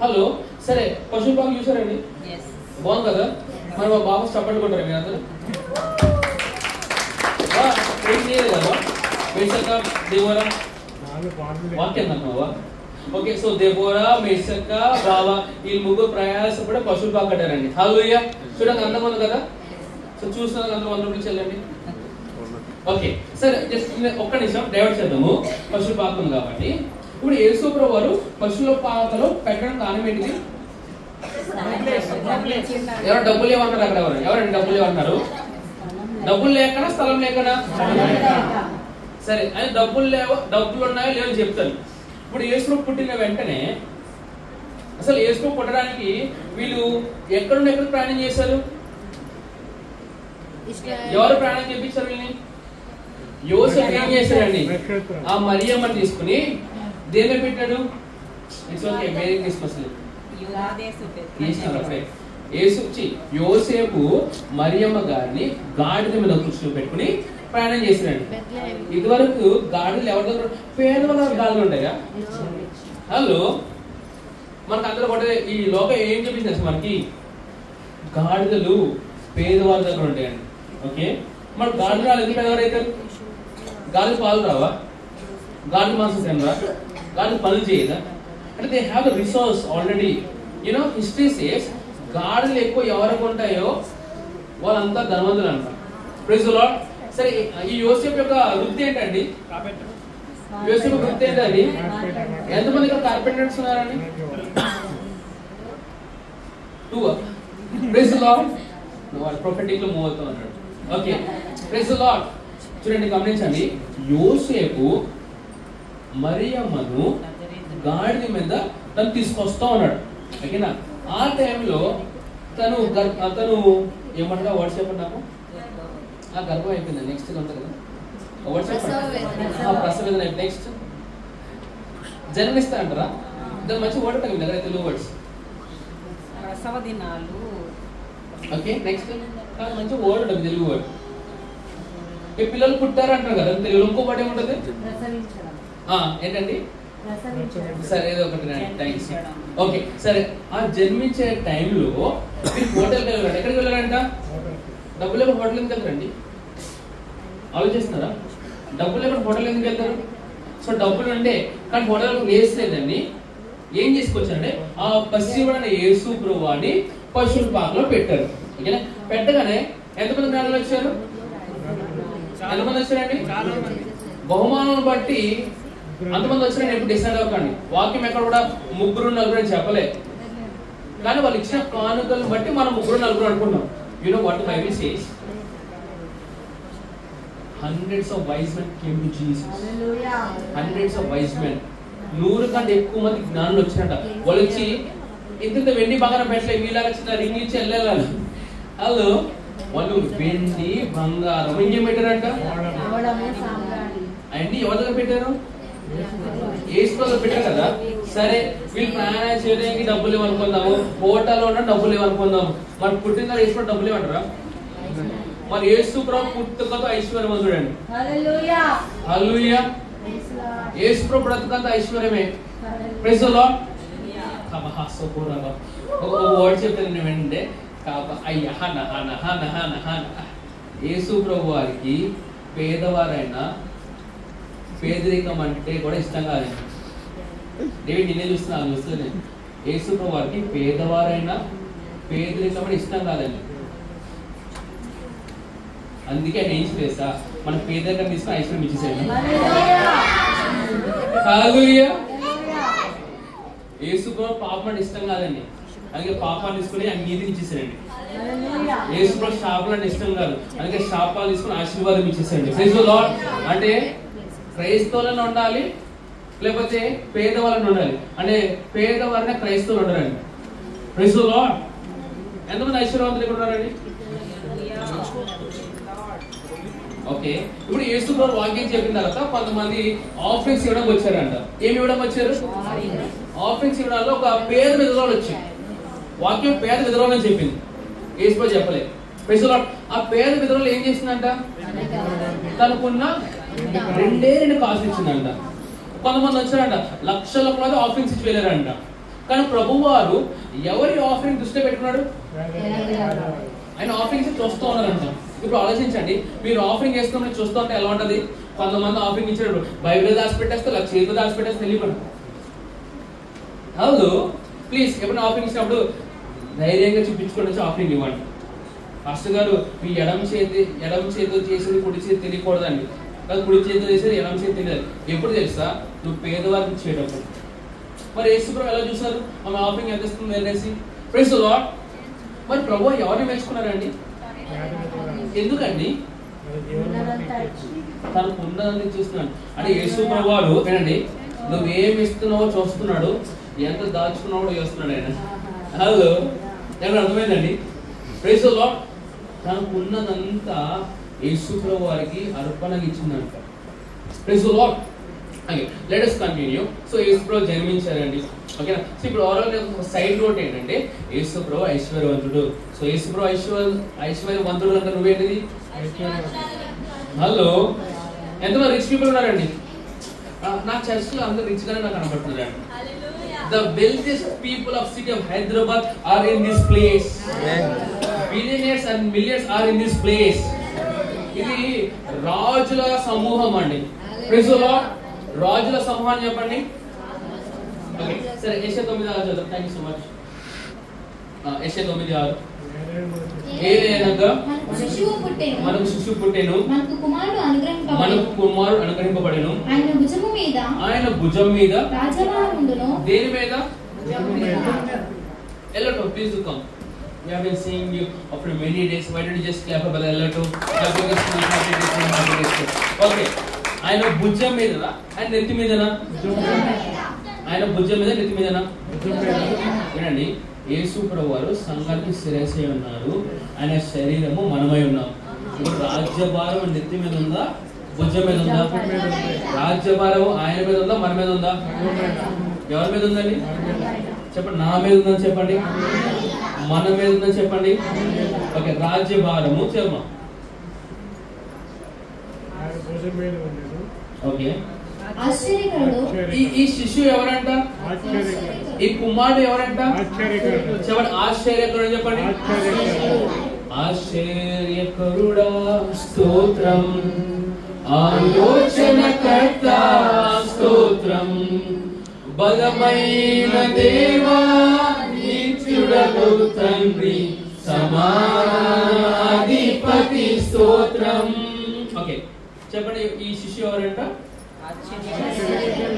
hello. సరే, పశుపాక చూసారండి? బాగుంది కదా? మరి మా బాబు చప్పట్లు కొట్టారు మీరు అందరూ? ఏం చేయలేదు కదా? మేషక, దేవోరా వాక్యం అన్నావా? ఓకే, సో దేవోరా, మేషక, బాబా ఈ ముగ్గురు ప్రయాసపడే పశుపాక కట్టారండి. హల్లెలూయా. చూడండి, అందం ఉంది కదా? సో చూసిన అందరూ వందలు చెల్లండి. ఓకే, సరే, జస్ట్ ఒక్క నిమిషం డైవర్ట్ చేద్దాము. పశుపాకం కాబట్టి ఇప్పుడు యేసుప్రభు వారు పశువుల పాకలో పెట్టడం కారణం ఏంటిది? ఎవరు డబ్బులు ఏమన్నారు అక్కడ? ఎవరండి డబ్బులు ఏమన్నారు? డబ్బులు లేకనా స్థలం లేకనా? సరే అని డబ్బులు ఉన్నాయో లేవని చెప్తాను. ఇప్పుడు యేసు పుట్టిన వెంటనే అసలు యేసు పుట్టడానికి వీళ్ళు ఎక్కడ ప్రయాణం చేశారు? ఎవరు ప్రయాణం చేపించారు వీళ్ళని? యోసేపు ఏం చేశాడండి? ఆ మరియమ్మని తీసుకుని దేని పెట్టాడు? ఇట్స్ ఓకే, మేరీ క్రిస్మస్ యోసేపు మరియమ్మ గారిని గాడిద మీద కూర్చోబెట్టుకుని ప్రయాణం చేశాడండి. ఇదివరకు గాడిదలు ఎవరి దగ్గర? పేదవాళ్ళ గాడిదలు ఉంటాయా? హలో, మనకు అందరూ కూడా ఈ లోకం ఏం చూపించారు? మనకి గాడిదలు పేదవాళ్ళ దగ్గర ఉంటాయండి. ఓకే, మన గాడిదలు ఎందుకు పేదవారు అవుతారు? గాడిద పాలు రావా? గాడిద మాంసం తినరా? గాడిద పనులు చేయదా? అంటే they have the resource already. You know history says గాడిదలు ఎక్కువ ఎవరికి ఉంటాయో వాళ్ళంతా ధనవంతులు అంటారు. Praise the lord. సరే, ఈ యోసేపు యొక్క వృత్తి ఏంటండి? యోసేపు వృత్తి ఏంటండి? ఎంతమంది ఇక్కడ కార్పెంటర్స్ ఉన్నారండి? 2. Praise the lord. వాళ్ళు ప్రొఫెటిక్ లో మూవ్ అవుతూ ఉంటాడు. Okay, praise the lord. చూడండి, గమనించండి. యోసేపు మరియమ్మను గాడిద మీద తను తీసుకొస్తా ఉన్నాడు. ఓకేనా? ఆ టైంలో తను ఏమంటారా? వర్డ్ చెప్పండి నాకు. ఆ గర్భం అయిపోయింది. నెక్స్ట్ ఉంటుంది కదా, వర్డ్ చెప్పండి. ప్రసవేదన. నెక్స్ట్ జన్మిస్తారంటారా? దాని మంచి వర్డ్ ఉంటుంది దగ్గర, తెలుగు వర్డ్స్. ఓకే, నెక్స్ట్ మంచి వర్డ్ ఉంటుంది, తెలుగు వర్డ్. ఈ పిల్లలు పుట్టారు అంటారు కదా తెలుగులో, ఇంకో వర్డ్ ఏముంటుంది? ఏంటండి? సరే, ఏదో ఒకటి. థ్యాంక్స్. ఓకే, సరే. ఆ జన్మించే టైంలో మీరు హోటల్కి వెళ్ళారంట. ఎక్కడికి వెళ్ళారంట? డబ్బులు లేకుండా హోటల్ ఎందుకు వెళ్తారండి? ఆలోచిస్తున్నారా? డబ్బులు లేకుండా హోటల్ ఎందుకు వెళ్తారు? సో డబ్బులు ఉండే కానీ హోటల్ వేసలేదండి. ఏం చేసుకొచ్చారంటే ఆ పసివాడైన యేసు ప్రభువాని పశువుల పాకలో పెట్టారు. ఓకేనా? పెట్టగానే ఎంతమంది జ్ఞానులు వచ్చారు? ఎంతమంది వచ్చారండి? బహుమానం బట్టి అంతమంది వచ్చారని ఎప్పుడు డిసైడ్ అవ్వకండి. వాక్యం ఎక్కడ కూడా 3 4 అని చెప్పలే, కానీ వాళ్ళు ఇచ్చిన కానుకలను బట్టి మనం 3 4 అనుకున్నాం. You know what the Bible says? Hundreds of wise men came to Jesus. Hundreds of wise men. 100 కంటే ఎక్కువ మంది జ్ఞానులు వచ్చినట్ట. వాళ్ళు వచ్చి ఇంత వెండి బంగారం పెట్టలే, వీళ్ళగా చిన్న రింగ్ ఇచ్చి వెళ్ళాలి. వాళ్ళు వెండి బంగారం ఇంకేం పెట్టారంట? అవన్నీ ఎవరి దగ్గర పెట్టారు? యేసు దగ్గర పెట్టారు కదా. సరే, వీళ్ళు ప్రయాణం చేయడానికి డబ్బులు ఇవ్వనుకుందాము, హోటల్లో ఉన్న డబ్బులు ఇవ్వనుకుందాము. మరి పుట్టిన యేసు డబ్బులు ఇవ్వమంటారా? మరి యేసు ప్రభు పుట్టుకతో ఐశ్వర్యం చూడండి. హల్లెలూయా. యేసు ప్రభు బ్రతుకంత ఐశ్వర్యమే. Praise the lord. ఒక వర్డ్ చెప్తాను ఏంటంటే యేసు ప్రభు వారికి పేదవారైనా పేదరికం అంటే కూడా ఇష్టం కాదండి. డేవిడ్ నిన్నే చూస్తున్నాను. యేసు ప్రభు వారికి పేదవారైనా పేదరికం అంటే ఇష్టం కాదండి. అందుకే ఆయన ఏం చేస్తా మన పేదరికం తీసుకుని ఐశ్వర్యం ఇచ్చేసాడు. హల్లెలూయా. యేసు ప్రభు పాపం అంటే ఇష్టం కాదండి, అందుకే పాపాన్ని తీసుకుని ఆయన నీతిని ఇచ్చేసాడండి. యేసు ప్రభు శాపాలు అంటే ఇష్టం కాదు, అందుకే శాపాలు తీసుకుని ఆశీర్వాదం ఇచ్చేసాడండి. Praise the lord. అంటే క్రైస్తవులను ఉండాలి, లేకపోతే పేదవాళ్ళని ఉండాలి. అంటే పేదవారిని క్రైస్తవులు ఉండాలండి. Praise the lord. ఎంతమంది ఐశ్వర్యవంతులు ఇక్కడ ఉన్నారండి? ఓకే, ఇప్పుడు యేసు ప్రభు వాక్యం చెప్పిన తర్వాత కొంతమంది ఆఫరింగ్స్ ఇవ్వడానికి వచ్చారంట. ఏమి ఇవ్వడం వచ్చారు? ఆఫరింగ్స్ ఇవ్వడంలో ఒక పేద విధవరాలు వచ్చింది. వాక్యం పేద విధవరాలు అని చెప్పింది, యేసు ప్రభు చెప్పలేదు. ఆ పేద విధవరాలు ఏం చేసిందంట? తనకున్న 2 కాసులు ఇచ్చిందంట. కొంతమంది వచ్చారంట, లక్షల కొలది ఆఫరింగ్స్ ఇచ్చి వెళ్ళారంట. కానీ ప్రభు వారు ఎవరి ఆఫరింగ్ దృష్టిలో పెట్టుకున్నాడు? ఆయన ఆఫరింగ్స్ చూస్తూ ఉన్నారంట. ఇప్పుడు ఆలోచించండి, మీరు ఆఫరింగ్ వేసుకుని చూస్తూ ఉంటే ఎలా ఉంటుంది? కొంతమంది ఆఫరింగ్ ఇచ్చాడు, బైబిల్ దాచిపెట్టేస్తే, చేతిలో దాచిపెట్టేస్తే తెలియదు. హలో, ప్లీజ్ ఎప్పుడైనా ఆఫరింగ్ ఇచ్చినప్పుడు ధైర్యంగా చూపించుకొని వచ్చి ఆఫరింగ్ ఇవ్వండి. మాస్టర్ గారు, మీ ఎడమ చేతితో చేసేది కుడి చేతి తెలియకూడదండి. కాదు, కుడి చేతితో చేసేది ఎడమ చేతి తెలియదు. ఎప్పుడు తెలుసా? నువ్వు పేదవారికి ఇచ్చేటప్పుడు. మరి యేసు ప్రభు ఎలా చూసారు? ఆమె ఆఫరింగ్ ఎంత ఇస్తుంది అనేసి ప్రైజ్ ది లార్డ్. మరి ప్రభువు ఎవరిని మెచ్చుకున్నారండి? ఎందుకండి? తనకు ఉన్నదని చూస్తున్నాడు. అంటే యేసు ప్రభువారు వినండి, నువ్వేమి ఇస్తున్నావో చూస్తున్నాడు, ఎంత దాచుకున్నావో చేస్తున్నాడు ఆయన. హలో, ఏమైనా అర్థమైందండి? Praise the lord. తనకు ఉన్నదంతా యేసు ప్రభువారికి అర్పణగా ఇచ్చిందంట. Praise the lord. Okay, let us continue. So Yesu ప్రభు జన్మించారండి. ఓకేనా? సో ఇప్పుడు ఓవరాల్ సైడ్ నోట్ ఏంటంటే యేసు ప్రభు ఐశ్వర్యవంతుడు. సో యేసు ప్రభు ఐశ్వర్యవంతుడు అంటే నువ్వేంటిది? హలో, ఎంతమంది రిచ్ పీపుల్ ఉన్నారండి? నా చర్చ్ లో అందరూ రిచ్ గానే నాకు కనపడుతున్నారండి. The wealthiest people of city of Hyderabad are in this place. Billionaires and millions are in this place. ఇది రాజుల సమూహం అండి. Praise the lord. రాజుల సమూహాన్ని చెప్పండి. ఓకే, సరే యెషయా 9:6 చదువు. Thank you so much. యెషయా 9:6. ఏలయనగా మనకు శిశువు పుట్టెను, మనకు కుమారుడు అనుగ్రహింపబడెను, ఆయన భుజం మీద రాజభారం ఉండును. దేని మీద? ఎల్లటో. Please come. We have been seeing you after many days. Why don't you just clap for Ellato? Okay. ఆయన భుజం మీదనా? ఆయన నెత్తి మీదనా? ఆయన భుజం మీద, నెత్తి మీదనా? వినండి, యేసు ప్రభువారు సంఘానికి శిరస్సై ఉన్నారు. ఆయన శరీరము మనమై ఉన్నాం. ఇప్పుడు రాజ్యభారం నెత్తి మీద ఉందా, భుజం మీద ఉందా? రాజ్యభారం ఆయన మీద ఉందా, మన మీద ఉందా? ఎవరి మీద ఉందండి? చెప్పండి. నా మీద ఉందని చెప్పండి, మన మీద ఉందని చెప్పండి. ఓకే, రాజ్యభారము చెప్పమా. ఓకే, ఈ శిశువు ఎవరంట? ఈ కుమారుడు ఎవరంట? చెప్పండి. ఆశ్చర్యకరుడు చెప్పండి. ఆశ్చర్యకరుడా స్తోత్రం, ఆలోచనకర్త స్తోత్రం, బలమైన దేవా నిత్యుడగు తండ్రి సమాధిపతి స్తోత్రం. ఓకే, చెప్పండి. ఈ శిశువు ఎవరంట?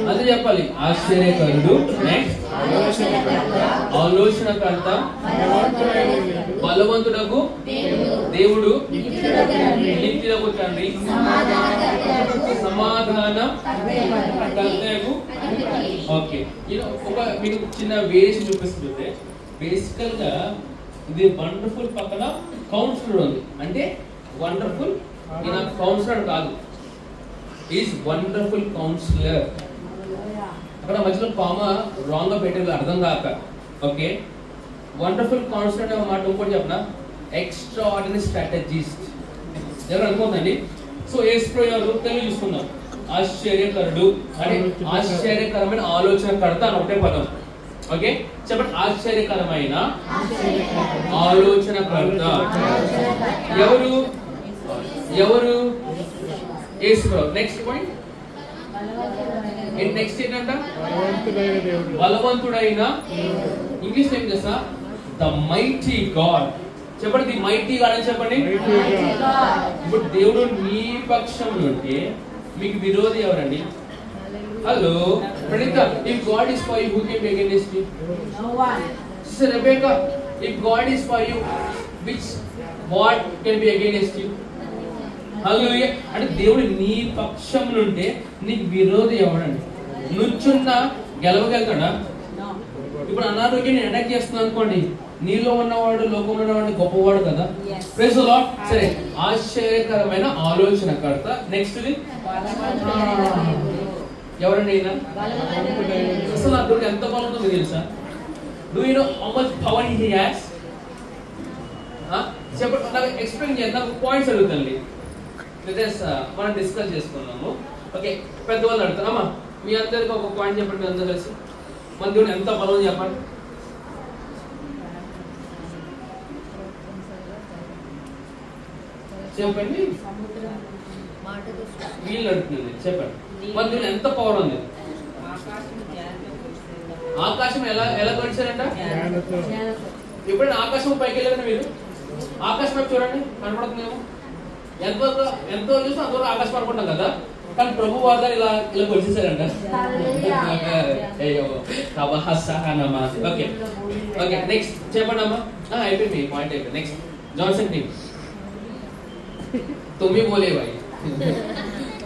అదే చెప్పాలి. ఆశ్చర్యకరుడు, నెక్స్ట్ ఆలోచనకర్త, బలవంతుడగు దేవుడు, నిత్యుడగు తండ్రి, సమాధానం కర్తయగు. ఓకే, ఒక మీకు చిన్న వేరియేషన్ చూపిస్తుంటే, బేసికల్ గా ఇది వండర్ఫుల్ పక్కన కౌన్సిలర్ ఉంది. అంటే వండర్ఫుల్ ఈయన కౌన్సిలర్ కాదు, ఈజ్ వండర్ఫుల్ కౌన్సిలర్. అక్కడ మధ్యలో కామా రాంగ్ గా పెట్టేది అర్థం కాక. ఓకే, వండర్ఫుల్ కౌన్సిలర్ అనే మాట ఇంకోటి చెప్పనా, ఎక్స్ట్రా ఆర్డినరీ స్ట్రాటజిస్ట్. ఎవరు అనుకోండి. సో యేసు ప్రభు తెలుగు చూసుకుందాం. ఆశ్చర్యకరుడు అంటే ఆశ్చర్యకరమైన ఆలోచనకర్త అని ఒకటే పదం. ఓకే, చెప్పండి. ఆశ్చర్యకరమైన ఆలోచనకర్త ఎవరు? ఎవరు? యేసు ప్రభు. నెక్స్ట్ పాయింట్, నెక్స్ట్ ఏంటంట? బలవంతుడైన. ఇంగ్లీష్ ఏం చేస్తా? The mighty God. చెప్పండి. ది మైటీ గాడ్ అని చెప్పండి. ఇప్పుడు దేవుడు నీ పక్షం ఉంటే మీకు విరోధి ఎవరండి? Hello Praneetha, if God is for you, who can be against you? No one. Sister Rebecca, if God is for you, what can be against you? హల్లెలూయా. అంటే దేవుడు నీ పక్షం ఉంటే నీకు విరోధి ఎవడండి? నుంచున్న గెలవగలుగుతాడా? ఇప్పుడు అనారోగ్యాన్ని అటాక్ చేస్తున్నా అనుకోండి, నీలో ఉన్నవాడు లోకంలో ఉన్నవాడు గొప్పవాడు కదా. Praise the lord. సరే, ఆశ్చర్యకరమైన ఆలోచనకర్త. నెక్స్ట్ ఎవరండి ఈయన? అసలు నా దేవుడు ఎంత బలం ఉందో తెలుసా? Do you know how much power he has? చెప్పండి, నాకు ఎక్స్ప్లెయిన్ చేయండి. నాకు పాయింట్స్ అడుగుతాండి, మనం డిస్కస్ చేసుకున్నాము. ఓకే, పెద్దవాళ్ళు అడుగుతారు. అమ్మా మీ అందరికి ఒక పాయింట్ చెప్పండి, మీ అందరూ కలిసి. మన దేవుడు ఎంత బలం చెప్పండి. చెప్పండి. వీళ్ళు అడుగుతుంది, చెప్పండి. మన దేవుడు ఎంత పవర్ ఉంది? ఆకాశం ఎలా ఎలా కొలిచారంట? ఎప్పుడైనా ఆకాశం పైకి వెళ్ళారండి మీరు? ఆకాశం చూడండి, కనపడుతుందేమో. ఎంతవరకు చూస్తే అంతవరకు ఆకాశం అనుకుంటాం కదా. కానీ ప్రభు వారు ఇలా ఇలా వచ్చేసారంట. ఓకే ఓకే నెక్స్ట్ చెప్పండి అమ్మా. అయిపోయింది పాయింట్ అయిపోయింది. నెక్స్ట్ जॉनसन टीम तुम ही बोले भाई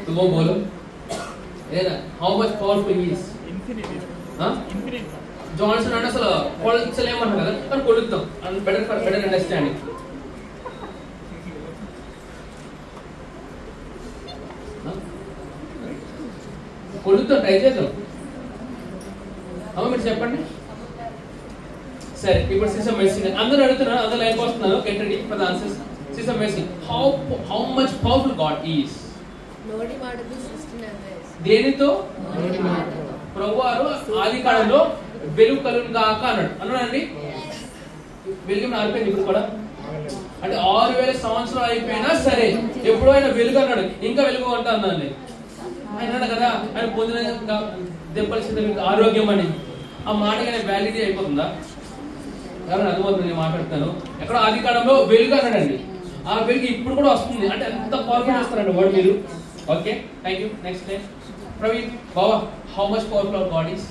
तुम बोलो है ना how much powerful he is infinite Johnson అంటే అసలు కొలచలేమన్నారు కదా కానీ కొలుద్దాం అండ్ బెటర్ అండర్స్టాండింగ్ కొలుద్దాం ట్రై చేద్దాం అమ్మ మీరు చెప్పండి సరే ఇప్పుడు సిస్టమ్ మెసేజ్ అందరూ అడుగుతున్నారు అందరూ లైక్ వస్తున్నారు get ready for the answers system message how much powerful God is నోడి మాటతో సృష్టిని దేనితో ప్రభువారు ఆదికాండంలో వెలుగు కలుగును గాక అన్నాడండి. వెలుగు ఆరిపోయింది ఇప్పుడు కూడా అంటే 6000 సంవత్సరాలు అయిపోయినా సరే ఎప్పుడో ఆయన వెలుగు అన్నాడు ఇంకా వెలుగు అంటా అన్నాను ఆయన కదా ఆయన పొందిన దెబ్బలు ఆరోగ్యం అని ఆ మాటగానే వ్యాలిడిటీ అయిపోతుందా? ఎవరైనా అర్థమవుతుంది నేను మాట్లాడుతాను. ఎక్కడో ఆదికాండంలో వెలుగు అన్నాడండి. ఆ వెలుగు ఇప్పుడు కూడా వస్తుంది అంటే ఎంత పవర్ఫుల్ చేస్తారండి వర్డ్ మీరు. Okay thank you. Next time Praveen Baba how much powerful our God is?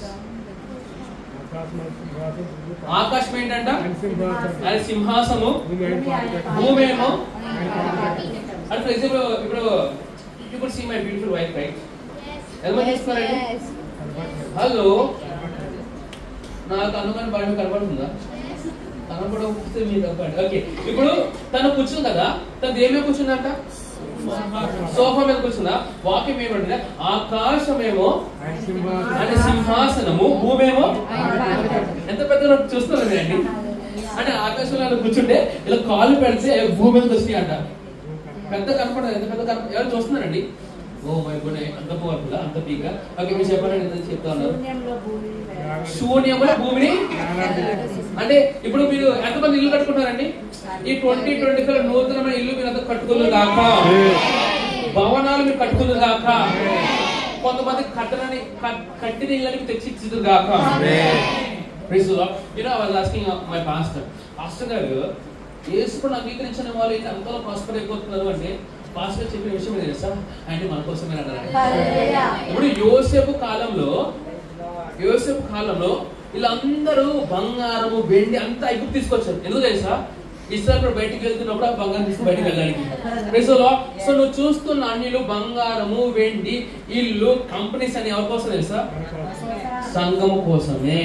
ఆకాశం ఏంటంట ఆయన సింహాసము భూమేమో అంటే ఇప్పుడు ఇప్పుడు see my beautiful wife right ఎలా చూస్తున్నారండి? హలో నాకు అనుమానం బాగా కనపడుతుందా? కనపడకపోతే మీరు తప్పండి. ఓకే ఇప్పుడు తను కూర్చుంది కదా తను దేని కూర్చుందంట సోఫా మీద కూర్చుందా? వాక్యం ఏమంటే ఆకాశమేమో అంటే సింహాసనము భూమేమో ఎంత పెద్ద చూస్తున్నారండి అండి అంటే ఆకాశంలో కూర్చుంటే ఇలా కాలు పెడితే భూమి మీదకి వస్తాయి అంట. పెద్ద కనపడదు ఎంత పెద్ద కనపడ ఎవరు చూస్తున్నారండి? ఓ మై గుడ్ అంత పవర్ఫుల్ అంత పీక. ఓకే మీరు చెప్పండి చెప్తా ఉన్నారు శూన్యముల భూమిని అంటే ఇప్పుడు మీరు ఎంతమంది ఇల్లు కట్టుకుంటారండి? ఈ 2024 నూతనమైన ఇల్లు మీరు అంతా కట్టుకున్నారు కాక భవనాలు మీరు కట్టుకున్నారు కాక కొంతమంది కట్టిన ఇళ్ళని తెచ్చి ఇచ్చారు కాక. మై పాస్టర్ గారు యేసుని అంగీకరించిన వాళ్ళు అంతలో ప్రాస్పర్ అయిపోతున్నారు అంటే పాస్టర్ చెప్పిన విషయం తెలుసా అంటే మన కోసమే అన్నారు. ఇప్పుడు యోసేపు కాలంలో వీళ్ళందరూ బంగారము వెండి అంతా ఐగుప్తు తీసుకొచ్చారు. ఎందుకు తెలుసా? ఇస్రాయేల్ బయటికి వెళ్తున్నప్పుడు ఆ బంగారం తీసుకుని బయటకు వెళ్ళడానికి. సో నువ్వు చూస్తున్న అన్నిలు బంగారము వెండి ఇల్లు కంపెనీస్ అని ఎవరి కోసం తెలుసా? సంఘము కోసమే.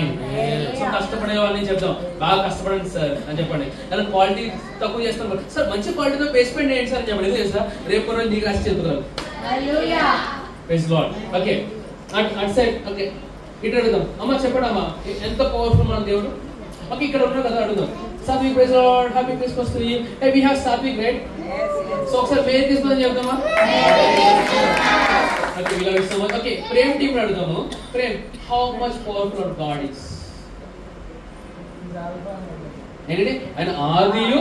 సో కష్టపడే వాళ్ళని చెప్తాం బాగా కష్టపడండి సార్ అని చెప్పండి. అలా క్వాలిటీ తక్కువ చేస్తాను సార్ మంచి క్వాలిటీతో బేస్మెంట్ ఏంటి సార్ అని చెప్పండి. ఎందుకు తెలుసా? రేపు రోజు నీకు రాసి చెప్తున్నారు. ఓకే అటు సైడ్ ఓకే ఇటు అడుగుదాం. అమ్మ చెప్పండి అమ్మా ఎంత పవర్ఫుల్ మన దేవుడు. ఓకే ఇక్కడ ఉన్నారు కదా అడుగుదాం. Satvik praise lord happy Christmas to you. Hey we have Satvik right. So ఒకసారి మేరీ క్రిస్మస్ అని చెప్దామా? Okay we love you so much. Okay Prem team అడుగుదాము. Prem how much powerful our God is? ఏంటంటే ఆయన ఆదియు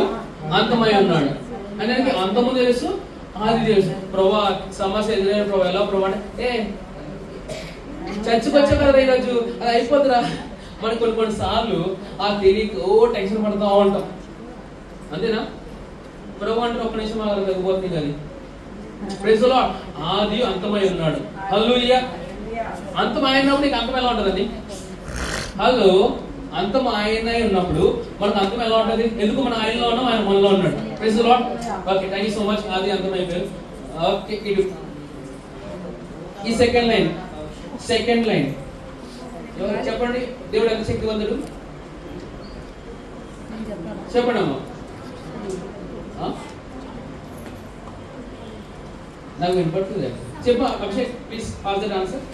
అంతమై ఉన్నాడు. ఆయనకి అంతము తెలుసు ఆది తెలుసు. ప్రభా సమస్య ఎదురైన ప్రభా ఎలా ప్రభా అంటే చర్చకు వచ్చా కదా ఈరోజు అది అయిపోతురా మనకి కొన్ని సార్లు ఆ తెలియక టెన్షన్ పడుతూ ఉంటాం అంతేనా? ప్రభు అంటే ఒక్క నిమిషం అలా తగ్గిపోతుంది కానీ ప్రైజ్ లార్డ్ ఆది అంతమై ఉన్నాడు. హల్లెలూయా. అంతం అయినప్పుడు నీకు అంతం ఎలా ఉంటుందండి? హలో అంతం ఆయనై ఉన్నప్పుడు మనకు అంతం ఎలా ఉంటుంది? ఎందుకు మన ఆయనలో ఉన్నాం ఆయన మనలో ఉన్నాడు. Praise lord. Okay thank you so much. ఆది అంతం అయిపోయారు. ఓకే ఇటు ఈ సెకండ్ లైన్ ఎవరు చెప్పండి? దేవుడు ఎంత శక్తివంతుడు చెప్పండి అమ్మా. నాకు వినపడుతుంది చెప్పు Abhishek please pass that answer.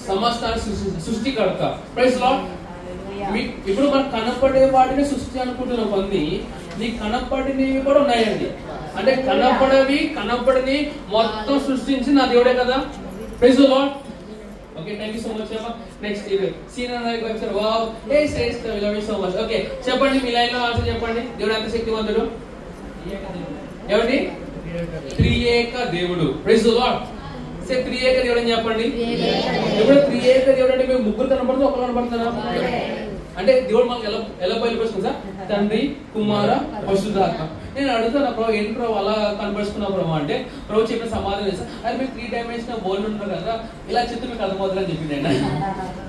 సమస్తాన్ని సృష్టికర్త. Praise lord. ఇప్పుడు మనం కనపడే వాటిని సృష్టి అనుకుంటున్న కొన్ని నీ కనపడినవి కూడా ఉన్నాయండి. అంటే కనపడని మొత్తం సృష్టించి నా దేవుడే కదా. Praise the lord. Okay thank you so much అమ్మా. నెక్స్ట్ సీనియర్ నాయక్ వచ్చారు. వావ్ ఏ Shreshta we love you so much. Okay చెప్పండి మీ లైన్ లో ఆన్సర్ చెప్పండి. దేవుడు ఎంత శక్తివంతుడు? ఏమండి? త్రియేక దేవుడు. Praise the lord. సే త్రియేక దేవుడు అని చెప్పండి. ఇప్పుడు త్రియేక దేవుడు అంటే మీకు ముగ్గురు కనపడుతుంది ఒకరు కనపడుతున్నారా? అంటే దేవుడు మనకు ఎలా బయలుపరుచుకుంది సార్? తండ్రి, కుమార, పరిశుద్ధాత్మ. నేను అడుగుతాను ప్రభు ఏంటి ప్రభు అలా కనపరుచుకున్నా ప్రభు అంటే ప్రభు చెప్పిన సమాధానం సార్, అది మీరు 3 డైమెన్షనల్ బోర్డు ఉంటారు కదా, ఇలా చెప్తే మీకు అర్థమవుతుందని చెప్పింది ఆయన.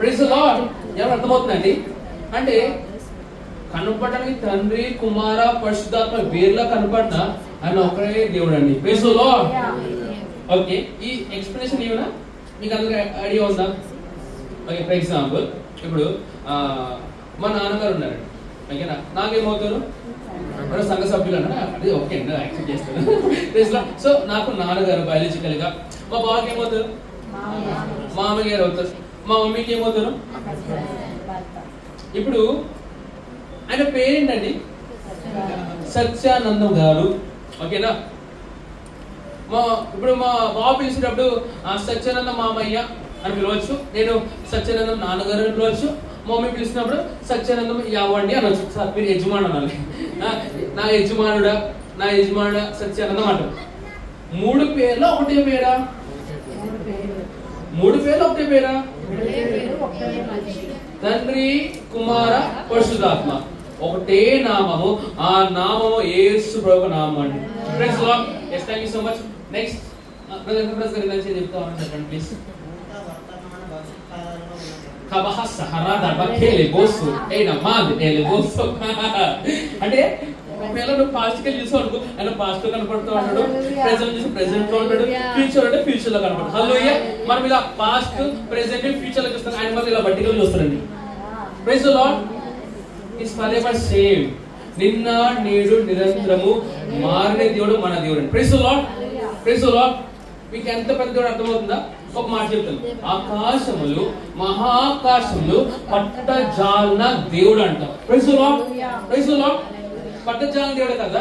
Praise the lord. ఎవరు అర్థమవుతుందండి అంటే కనపడడానికి తండ్రి, కుమార, పరిశుద్ధాత్మ వేర్లా కనపడిన ఆయన ఒకరే దేవుడు అండి. Praise the lord. ఓకే, ఈ ఎక్స్ప్లెనేషన్ ఏమైనా మీకు అందరికీ ఐడియా ఉందా? ఓకే, ఫర్ ఎగ్జాంపుల్ ఇప్పుడు మా నాన్నగారు ఉన్నారండి, ఓకేనా, నాకేమవుతారు సంఘ సభ్యులు అన్నా అది ఓకే అండి, యాక్సెప్ట్ చేస్తాను. సో నాకు నాన్నగారు బయాలజికల్ గా, మా బావకి ఏమవుతారు మామయ్య గారు అవుతారు, మా మమ్మీకి ఏమవుతారు. ఇప్పుడు ఆయన పేరేంటండి? సత్యానందం గారు, ఓకేనా. ఇప్పుడు మా బాబు పిలిచేటప్పుడు సత్యానందం మామయ్య అని పిలవచ్చు, నేను సత్యానందం నాన్నగారు అని పిలవచ్చు. మా మమ్మీ పిలిచినప్పుడు సత్యానందం యావండి అనొచ్చు. సార్ మీరు యజమాని అనాలి, నా యజమానుడా, నా యజమానుడా సత్యానందం అంట. 3 పేర్లు ఒకటే పేరా? 3 పేర్లు ఒకటే పేరా? తండ్రి, కుమార, పరిశుద్ధాత్మ ఒకటే నామము. ఆ నామము యేసు ప్రభు నామం అండి. Praise the lord. yes, thank you so much. Next brother గారు చెప్తా ఉన్నాను, చెప్పండి ప్లీజ్. అంటే ఒకవేళ నువ్వు పాస్ట్ కి చూసావు అనుకో, ఆయన పాస్ట్ లో కనపడుతూ ఉంటాడు, ప్రెసెంట్ చూసి ప్రెసెంట్ లో ఉంటాడు, ఫ్యూచర్ అంటే ఫ్యూచర్ లో కనపడతాడు. హల్లెలూయా. మనం ఇలా పాస్ట్, ప్రెసెంట్, ఫ్యూచర్ లో చూస్తాం, ఆయన మాత్రం ఇలా వర్టికల్ చూస్తారండి. Praise the lord. Is forever same. నిన్న నేడు నిరంతరము మారిన దేవుడు మన దేవుడు. Praise the lord. Praise the lord. మీకు ఎంత పెద్ద దేవుడు అర్థమవుతుందా? ఒక మాట చెప్తాను, ఆకాశములు మహాకాశములు పట్టజాలన దేవుడు అంట. Praise the lord. Praise the lord. పట్టజాలన దేవుడే కదా,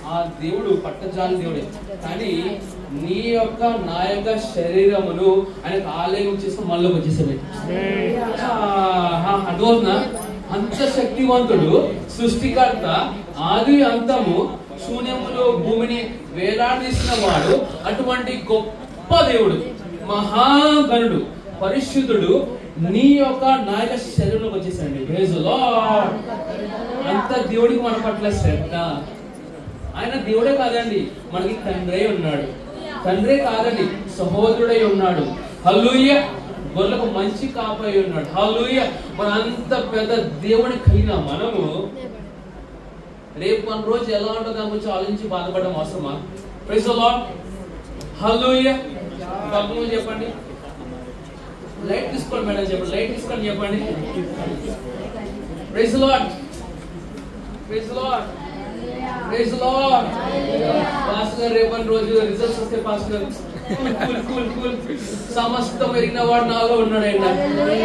ఆ దేవుడు పట్టజాలన దేవుడే. కానీ నీ యొక్క నా యొక్క శరీరమును ఆయనకు ఆలయం చేసుకుని మనలోకి వచ్చేసాడు. అర్థమవుతుందా? అంత శక్తివంతుడు, సృష్టికర్త, ఆది అంతము, శూన్యములో భూమిని వేలాడదీసిన వాడు, అటువంటి గొప్ప దేవుడు, మహాగణుడు, పరిశుద్ధుడు నీ యొక్క నాయక శరీరంలోకి వచ్చేసాడండి. Praise the lord. అంత దేవుడికి మన పట్ల శ్రద్ధ. ఆయన దేవుడే కాదండి, మనకి తండ్రే ఉన్నాడు. తండ్రే కాదండి, సహోదరుడై ఉన్నాడు. హల్లెలూయా. గొర్రెలకు మంచి కాపై ఉన్నాడు. హల్లెలూయా. మన అంత పెద్ద దేవుని కలిగిన మనము రేపు మన రోజు ఎలా ఉంటుందో దాని గురించి ఆలోచించి బాధపడడం అవసరమా? Praise the lord. హల్లెలూయా. పక్కన చెప్పండి, లైట్ తీసుకోండి మేడం, చెప్పండి, లైట్ తీసుకొని చెప్పండి. Praise the lord. Praise the lord. Praise the lord. Pastor గారు రేపటి రోజు రిజల్ట్స్ వస్తే పాస్టర్ గారు కూల్ సమస్తం ఎరిగిన వాడు నాలో ఉన్నాడు.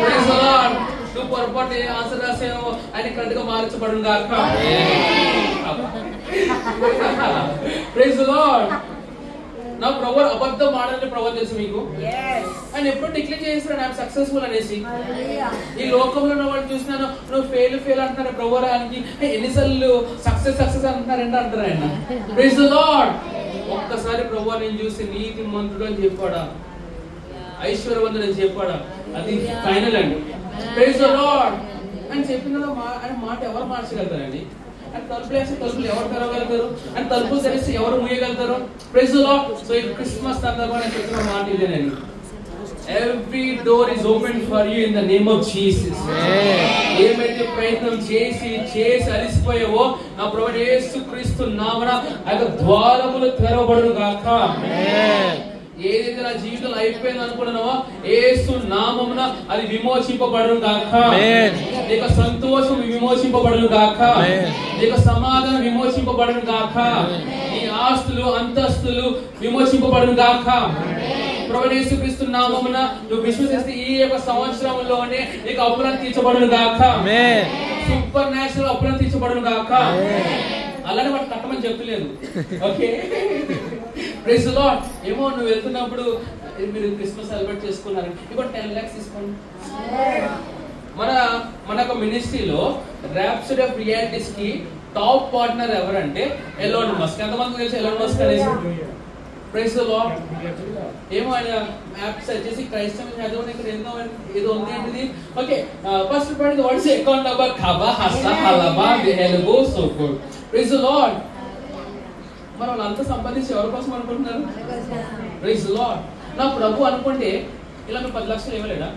Praise the lord. నువ్వు పొరపాటు ఆన్సర్ రాసేమో ఆయన కరెక్ట్ గా మార్చబడును గాక. Praise the lord. నా ప్రభు అబద్ధం ఆడాలని ప్రభు తెలుసు మీకు. ఆయన ఎప్పుడు డిక్లేర్ చేస్తున్నాడు ఐఎమ్ సక్సెస్ఫుల్ అనేసి. ఈ లోకంలో ఉన్న వాళ్ళు చూసినాను, నువ్వు ఫెయిల్ అంటున్నారు ప్రభు రానికి, ఎన్నిసార్లు సక్సెస్ అంటున్నారంటే అంటారు ఆయన. Praise the lord. ఒక్కసారి ప్రభు నేను చూసి నీతి మంత్రుడు అని చెప్పాడా, ఐశ్వర్యవంతుడు అని చెప్పాడా, అది ఫైనల్ అండి. Praise the lord. అని చెప్పిన ఆయన మాట ఎవరు మార్చగలుగుతారండి? అండ్ తలుపులు వేసి తలుపులు ఎవరు తెరవగలుగుతారు? అండ్ తలుపులు తెరిస్తే ఎవరు మూయగలుగుతారు? Praise the lord. సో ఈ క్రిస్మస్ సందర్భంగా చెప్పిన మాట ఇదేనండి, every door is open for you in the name of Jesus. ఏమైతే ప్రయత్నం చేసి అలిసిపోయావో నా ప్రభువు యేసుక్రీస్తు నామమున ఆ యొక్క ద్వారములు తెరవబడును గాక. ఏదైతే నా జీవితంలో అయిపోయింది అనుకున్నావో యేసు నామమున అది విమోచింపబడును గాక. నీకు సంతోషం విమోచింపబడును గాక. నీకు సమాధానం విమోచింపబడును గాక. నీ ఆస్తులు అంతస్తులు విమోచింపబడును గాక. ప్రభువు యేసుక్రీస్తు నామమున నువ్వు విశ్వసిస్తే ఈ యొక్క సంవత్సరంలోనే నీకు అప్పులను తీర్చబడును గాక. సూపర్ న్యాచురల్ అప్పులను తీర్చబడును గాక. అలానే వాటి కట్టమని చెప్తలేదు. Okay, praise the lord. ఏమో నువ్వు వెళ్తున్నప్పుడు మీరు క్రిస్మస్ సెలబ్రేట్ చేసుకున్నారు, ఇప్పుడు 10 lakhs తీసుకోండి. మన యొక్క మినిస్ట్రీలో ర్యాప్సరీ ఆఫ్ రియాలిటీస్ కి టాప్ పార్ట్నర్ ఎవరంటే ఎలాన్ మస్క్. ఎంతమంది తెలుసు ఎలాన్ మస్క్ అనేసి? Praise the lord. ఏమో ఆయన యాప్ సెర్చ్ చేసి క్రైస్తవం చదవని ఇక్కడ ఎన్నో ఏదో ఉంది ఏంటిది. Okay, first point what is account number ఖబా హసా హలబా బిహెలబో so good. Praise the lord. మరి వాళ్ళంతా సంపాదించి ఎవరి కోసం అనుకుంటున్నారు? Praise the lord. నా ప్రభు అనుకుంటే ఇలా నువ్వు 10 లక్షలు ఇవ్వలేడా?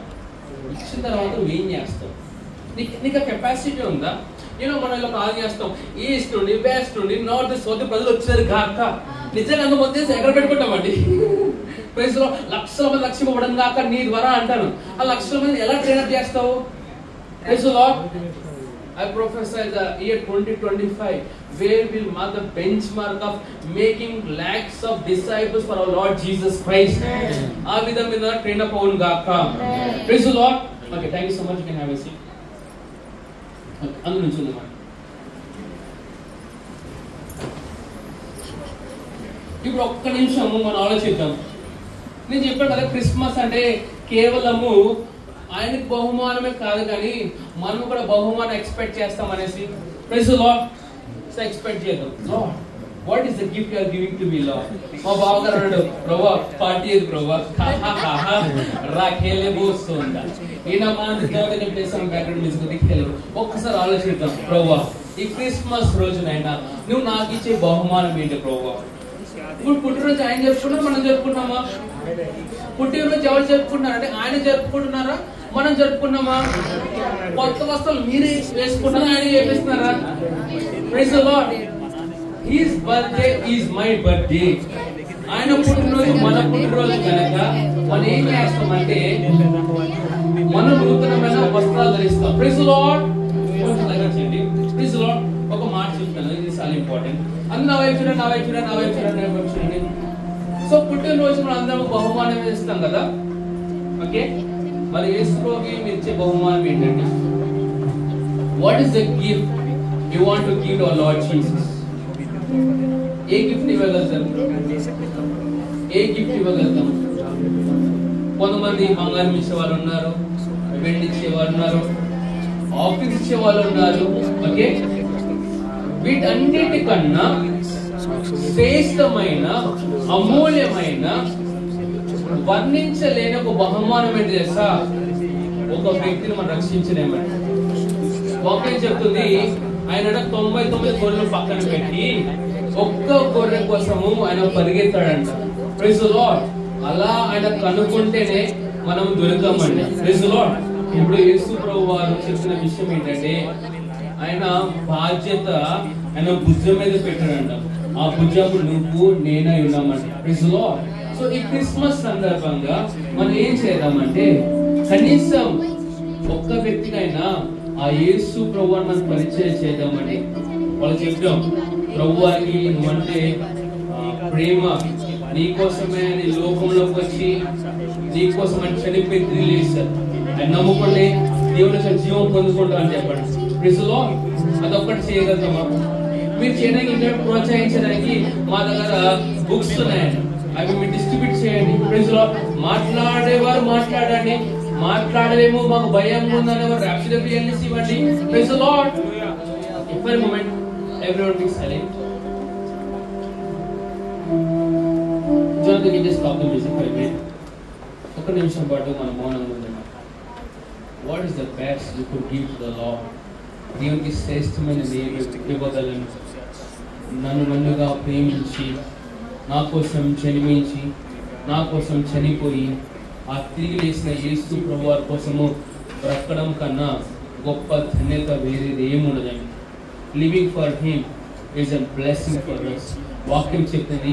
ఇచ్చిన తర్వాత నువ్వు ఏం చేస్తావు? నీకు కెపాసిటీ ఉందా? మనం ఇలా కాల్ చేస్తాం, ఈస్ట్ నుండి వెస్ట్ నుండి నార్త్ సౌత్ ప్రజలు వచ్చారు కాక నిజంగా అందుకు వచ్చేసి ఎక్కడ పెట్టుకుంటామండి. ప్రైజ్ లో లక్షల మంది లక్ష్యం ఇవ్వడం కాక నీ ద్వారా అంటాను. ఆ లక్షల మంది ఎలా ట్రైనప్ చేస్తావు? Praise the lord. I prophesy the year 2025 where will mark the benchmark of making lakhs of disciples for our Lord Jesus Christ. ఆ విధంగా ట్రైన్ అప్ అవును గాక. Praise the Lord. Okay, thank you so much. You can have a seat. అందు నుంచి ఉందన్నమాట. ఇప్పుడు ఒక్క నిమిషం మనం ఆలోచిద్దాం. నేను చెప్పాను కదా, క్రిస్మస్ అంటే కేవలము ఆయనకు బహుమానమే కాదు కానీ మనం కూడా బహుమానం ఎక్స్పెక్ట్ చేస్తాం అనేసి. Praise the lord. So expect చేద్దాం. Lord, what is the gift you are giving to me lord? మా బావగారు అన్నాడు, ప్రభువా పార్టీ ఏది ప్రభువా? రాఖేలే బోస్తుందా ఈయన మన దేవతని ప్లేస్ బ్యాక్గ్రౌండ్ మ్యూజిక్ దిక్కేలు. ఒక్కసారి ఆలోచిద్దాం. ప్రభువా, ఈ క్రిస్మస్ రోజునైనా నువ్వు నాకు ఇచ్చే బహుమానం ఏంటి ప్రభువా? ఇప్పుడు పుట్టినరోజు ఆయన జరుపుకున్నా మనం జరుపుకున్నామా? పుట్టినరోజు ఎవరు జరుపుకుంటున్నారు అంటే ఆయన జరుపుకుంటున్నారా మనం జరుపుకున్నామా? కొత్త వస్త్రాలు మీరే వేసుకుంటున్నా ఆయన చేపిస్తున్నారా? Praise the lord. His birthday is my birthday. ఆయన పుట్టినరోజు మన పుట్టినరోజు కనుక మనం ఏం చేస్తామంటే మనం నూతనమైన వస్త్రాలు ధరిస్తాం. Praise the lord. Praise the lord. ఒక మాట చెప్తాను, ఇది చాలా ఇంపార్టెంట్. అందరూ నా వైపు చూడండి, నా వైపు చూడండి, నా వైపు చూడండి, నా వైపు చూడండి. సో పుట్టినరోజు మనం అందరం బహుమానం ఇస్తాం కదా. ఓకే, మరి యేసుప్రభుకి మీరు ఇచ్చే బహుమానం ఏంటంటే, what is the gift you want to give to our lord Jesus? ఏ గిఫ్ట్ ఇవ్వగలుగుతారు? ఏ గిఫ్ట్ ఇవ్వగలుగుతాం? కొంతమంది బంగారం ఇచ్చే వాళ్ళు ఉన్నారు, వెండి ఇచ్చే వాళ్ళు ఉన్నారు, ఆఫీస్ ఇచ్చే వాళ్ళు ఉన్నారు. ఓకే, వీటన్నిటికన్నా శ్రేష్టమైన అమూల్యమైన వర్ణించలేని ఒక బహుమానం ఏంటి తెలుసా? ఒక వ్యక్తిని మనం రక్షించలేమండి. వాక్యం చెప్తుంది, ఆయన 99 గొర్రెలు పక్కన పెట్టి ఒక్క గొర్రె కోసము ఆయన పరిగెత్తాడంట. Praise the lord. అలా ఆయన కనుక్కుంటేనే మనం దొరికామండి. Praise the lord. ఇప్పుడు యేసు ప్రభు వారు చెప్పిన విషయం ఏంటంటే, ఆయన బాధ్యత ఆయన భుజం మీద పెట్టాడంట. ఆ భుజము నువ్వు నేనై ఉన్నామండి. Praise the lord. సో ఈ క్రిస్మస్ సందర్భంగా మనం ఏం చేద్దామంటే, కనీసం ఒక్క వ్యక్తికైనా ఆ యేసు ప్రభువుని మనం పరిచయం చేద్దామని వాళ్ళు చెప్తాం. ప్రభు వారికి నువ్వంటే ప్రేమ, నీకోసమే నీ లోకంలోకి వచ్చి నీకోసం అని చనిపోయి తిరిగి లేచారు. ఆయన నమ్ముకుంటే దేవుని జీవం పొందుకుంటాం అని చెప్పండి. Praise the lord. అదొక్కటి చేయగలుగుతామా? మీరు చేయడానికి ఇంకా ప్రోత్సహించడానికి మా దగ్గర బుక్స్ ఉన్నాయండి, అవి మీరు డిస్ట్రిబ్యూట్ చేయండి. Praise the lord. మాట్లాడేవారు మాట్లాడండి, మాట్లాడలేము మాకు భయం ఉందనేవారు అబ్సల్యూట్లీ ఇవ్వండి. Praise the lord. For a moment everyone be silent. Jonathan, you just stop the music for a minute. ఒక్క నిమిషం పాటు మన మౌనంగా ఉందాం. What is the best you could give to the Lord? దేవునికి శ్రేష్టమైన ఇవ్వగలను. నన్నుగా ప్రేమించి నా కోసం జన్మించి నా కోసం చనిపోయి ఆ తిరిగి లేచిన యేసు ప్రభువారి కోసము బ్రతకడం కన్నా గొప్ప ధన్యత వేరేది ఏముండదండి. Living for him is a blessing for us. వాక్యం చెప్తుంది,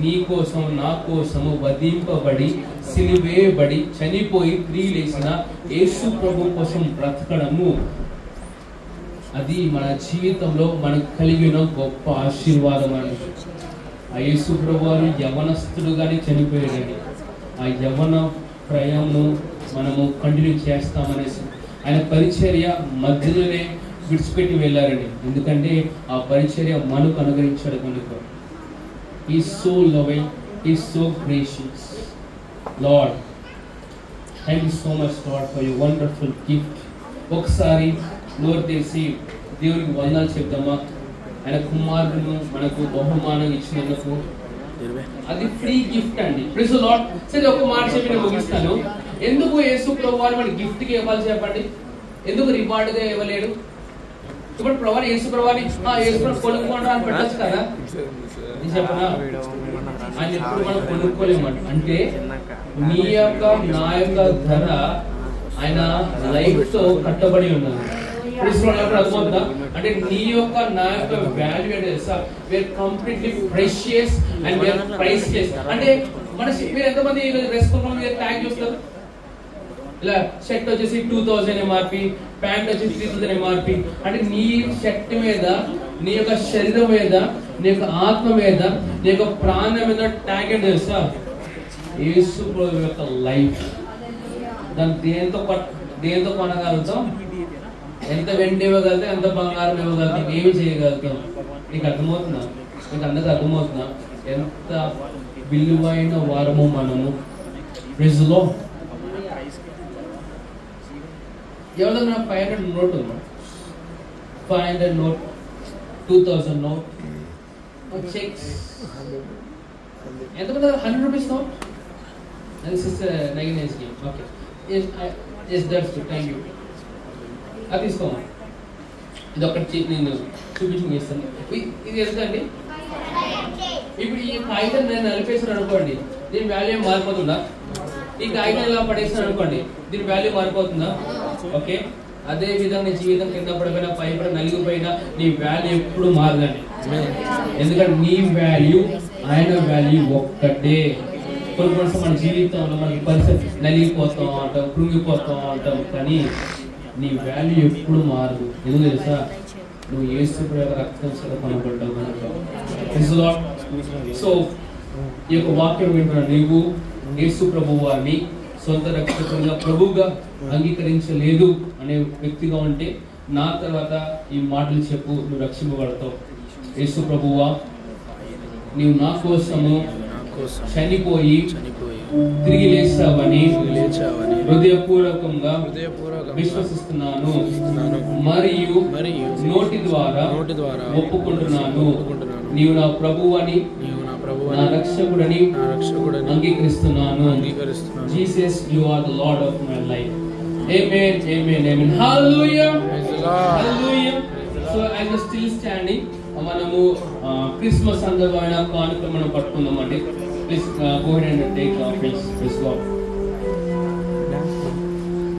నీ కోసం నా కోసము వధింపబడి సిలువేయబడి చనిపోయి తిరిగి లేచిన యేసు ప్రభు కోసం బ్రతకడము, అది మన జీవితంలో మనకు కలిగిన గొప్ప ఆశీర్వాదం అండి. ఆ యేసు ప్రభువారు యవనస్తుడుగానే చనిపోయాడండి. ఆ యవన ప్రయాణం మనము కంటిన్యూ చేస్తామనేసి ఆయన పరిచర్య మధ్యలోనే విడిచిపెట్టి వెళ్ళారండి. ఎందుకంటే ఆ పరిచర్య మనకు అనుగ్రహించాడు కనుక. He is so loving, he is so gracious. Lord, thank you so much Lord for your wonderful gift. ఒకసారి నోరు తెరిచి దేవునికి వందనాలు చెప్తామా? ఆయన కుమారుడును మనకు బహుమానం ఇచ్చినందుకు, అది ఫ్రీ గిఫ్ట్ అండి. Praise the lord. సరే ఒక మాట చెప్పి నేను ముగిస్తాను. ఎందుకు యేసు ప్రభువారు మన గిఫ్ట్ కి ఇవ్వాలి చెప్పండి? ఎందుకు రివార్డ్ గా ఇవ్వలేడు? ఇప్పుడు ప్రభువారు యేసు ప్రభువారి యేసు ప్రభు కొనుక్కోండి అని పెట్టచ్చు కదా. నేను చెప్పనా, ఆయన ఎప్పుడు మనం కొనుక్కోలేమంట. అంటే నీ యొక్క నా యొక్క ధర ఆయన లైఫ్ తో కట్టబడి ఉన్నది. అర్థమవుతుందా? అంటే నీ యొక్క నా యొక్క వాల్యూ అంటే we're completely precious and we're priceless. అంటే మన మీరు ఎంతమంది డ్రెస్ కొనుక్కోవడం ట్యాగ్ చూస్తారు? ఇలా షర్ట్ వచ్చేసి 2000 MRP, ప్యాంట్ వచ్చేసి 3000 MRP. అంటే నీ షర్ట్ మీద, నీ యొక్క శరీరం మీద, నీ యొక్క ఆత్మ మీద, నీ యొక్క ప్రాణం మీద ట్యాగ్ అంటే తెలుసా? యేసు ప్రభు యొక్క లైఫ్. దాన్ని దేంతో కొనగలుగుతాం? ఎంత వెండి ఇవ్వగలుగుతాం, ఎంత బంగారం ఇవ్వగలుగుతాం, ఏమి చేయగలుగుతాం? నీకు అర్థమవుతుందా? నీకు అందరికి అర్థమవుతుందా ఎంత విలువైన వారము మనము? Praise the lord. ఎవరి దగ్గర 500 నోట్ ఉంది, 500 నోట్, 2000 నోట్, చెక్స్ ఎంత 100 rupees note. This is a nice game. Okay. Yes, that's good. Thank you. అది తీసుకోమా. ఇది ఒకటి నేను చూపించేస్తాను. ఇది ఎంత అండి? ఇప్పుడు ఈ కాగితం నేను నలిపేసాను అనుకోండి, దీని వాల్యూ మారిపోతుందా? ఈ కాగితం ఇలా పడేసాను అనుకోండి, దీని వాల్యూ మారిపోతుందా? ఓకే. అదే విధంగా జీవితం కింద పడిపోయినా, పైపడ నలిగిపోయినా నీ వాల్యూ ఎప్పుడు మారదండి. ఎందుకంటే నీ వాల్యూ ఆయన వాల్యూ ఒక్కటే. కొన్ని మన జీవితంలో మనకి పరిస్థితి నలిగిపోతాం అంటాం, కృంగిపోతాం అంటాం, కానీ నీ వాల్యూ ఎప్పుడు మారదు. ఎందుకు తెలుసా? నువ్వు యేసు ప్రభు రక్తం చేత కొనబడ్డావు కనుక. సో ఈ యొక్క వాక్యం వింటున్న నీవు యేసు ప్రభు వారిని సొంత రక్షకునిగా ప్రభువుగా అంగీకరించలేదు అనే వ్యక్తిగా ఉంటే నా తర్వాత ఈ మాటలు చెప్పు, నువ్వు రక్షింపబడతావు. యేసు ప్రభువా, నీవు నా కోసము చనిపోయి తిరిగి లేచావని హృదయపూర్వకంగా విశ్వసిస్తున్నాను మరియు నోటి ద్వారా ఒప్పుకుంటున్నాను. నీవు నా ప్రభువని, నా రక్షకుడని అంగీకరిస్తున్నాను. Jesus, you are the lord of my life. Amen, amen, amen. Hallelujah, hallelujah. So I am still standing. మనము క్రిస్మస్ సందర్భమైన కానుకలు మనం పట్టుకుందామండి. Please go ahead and take our place.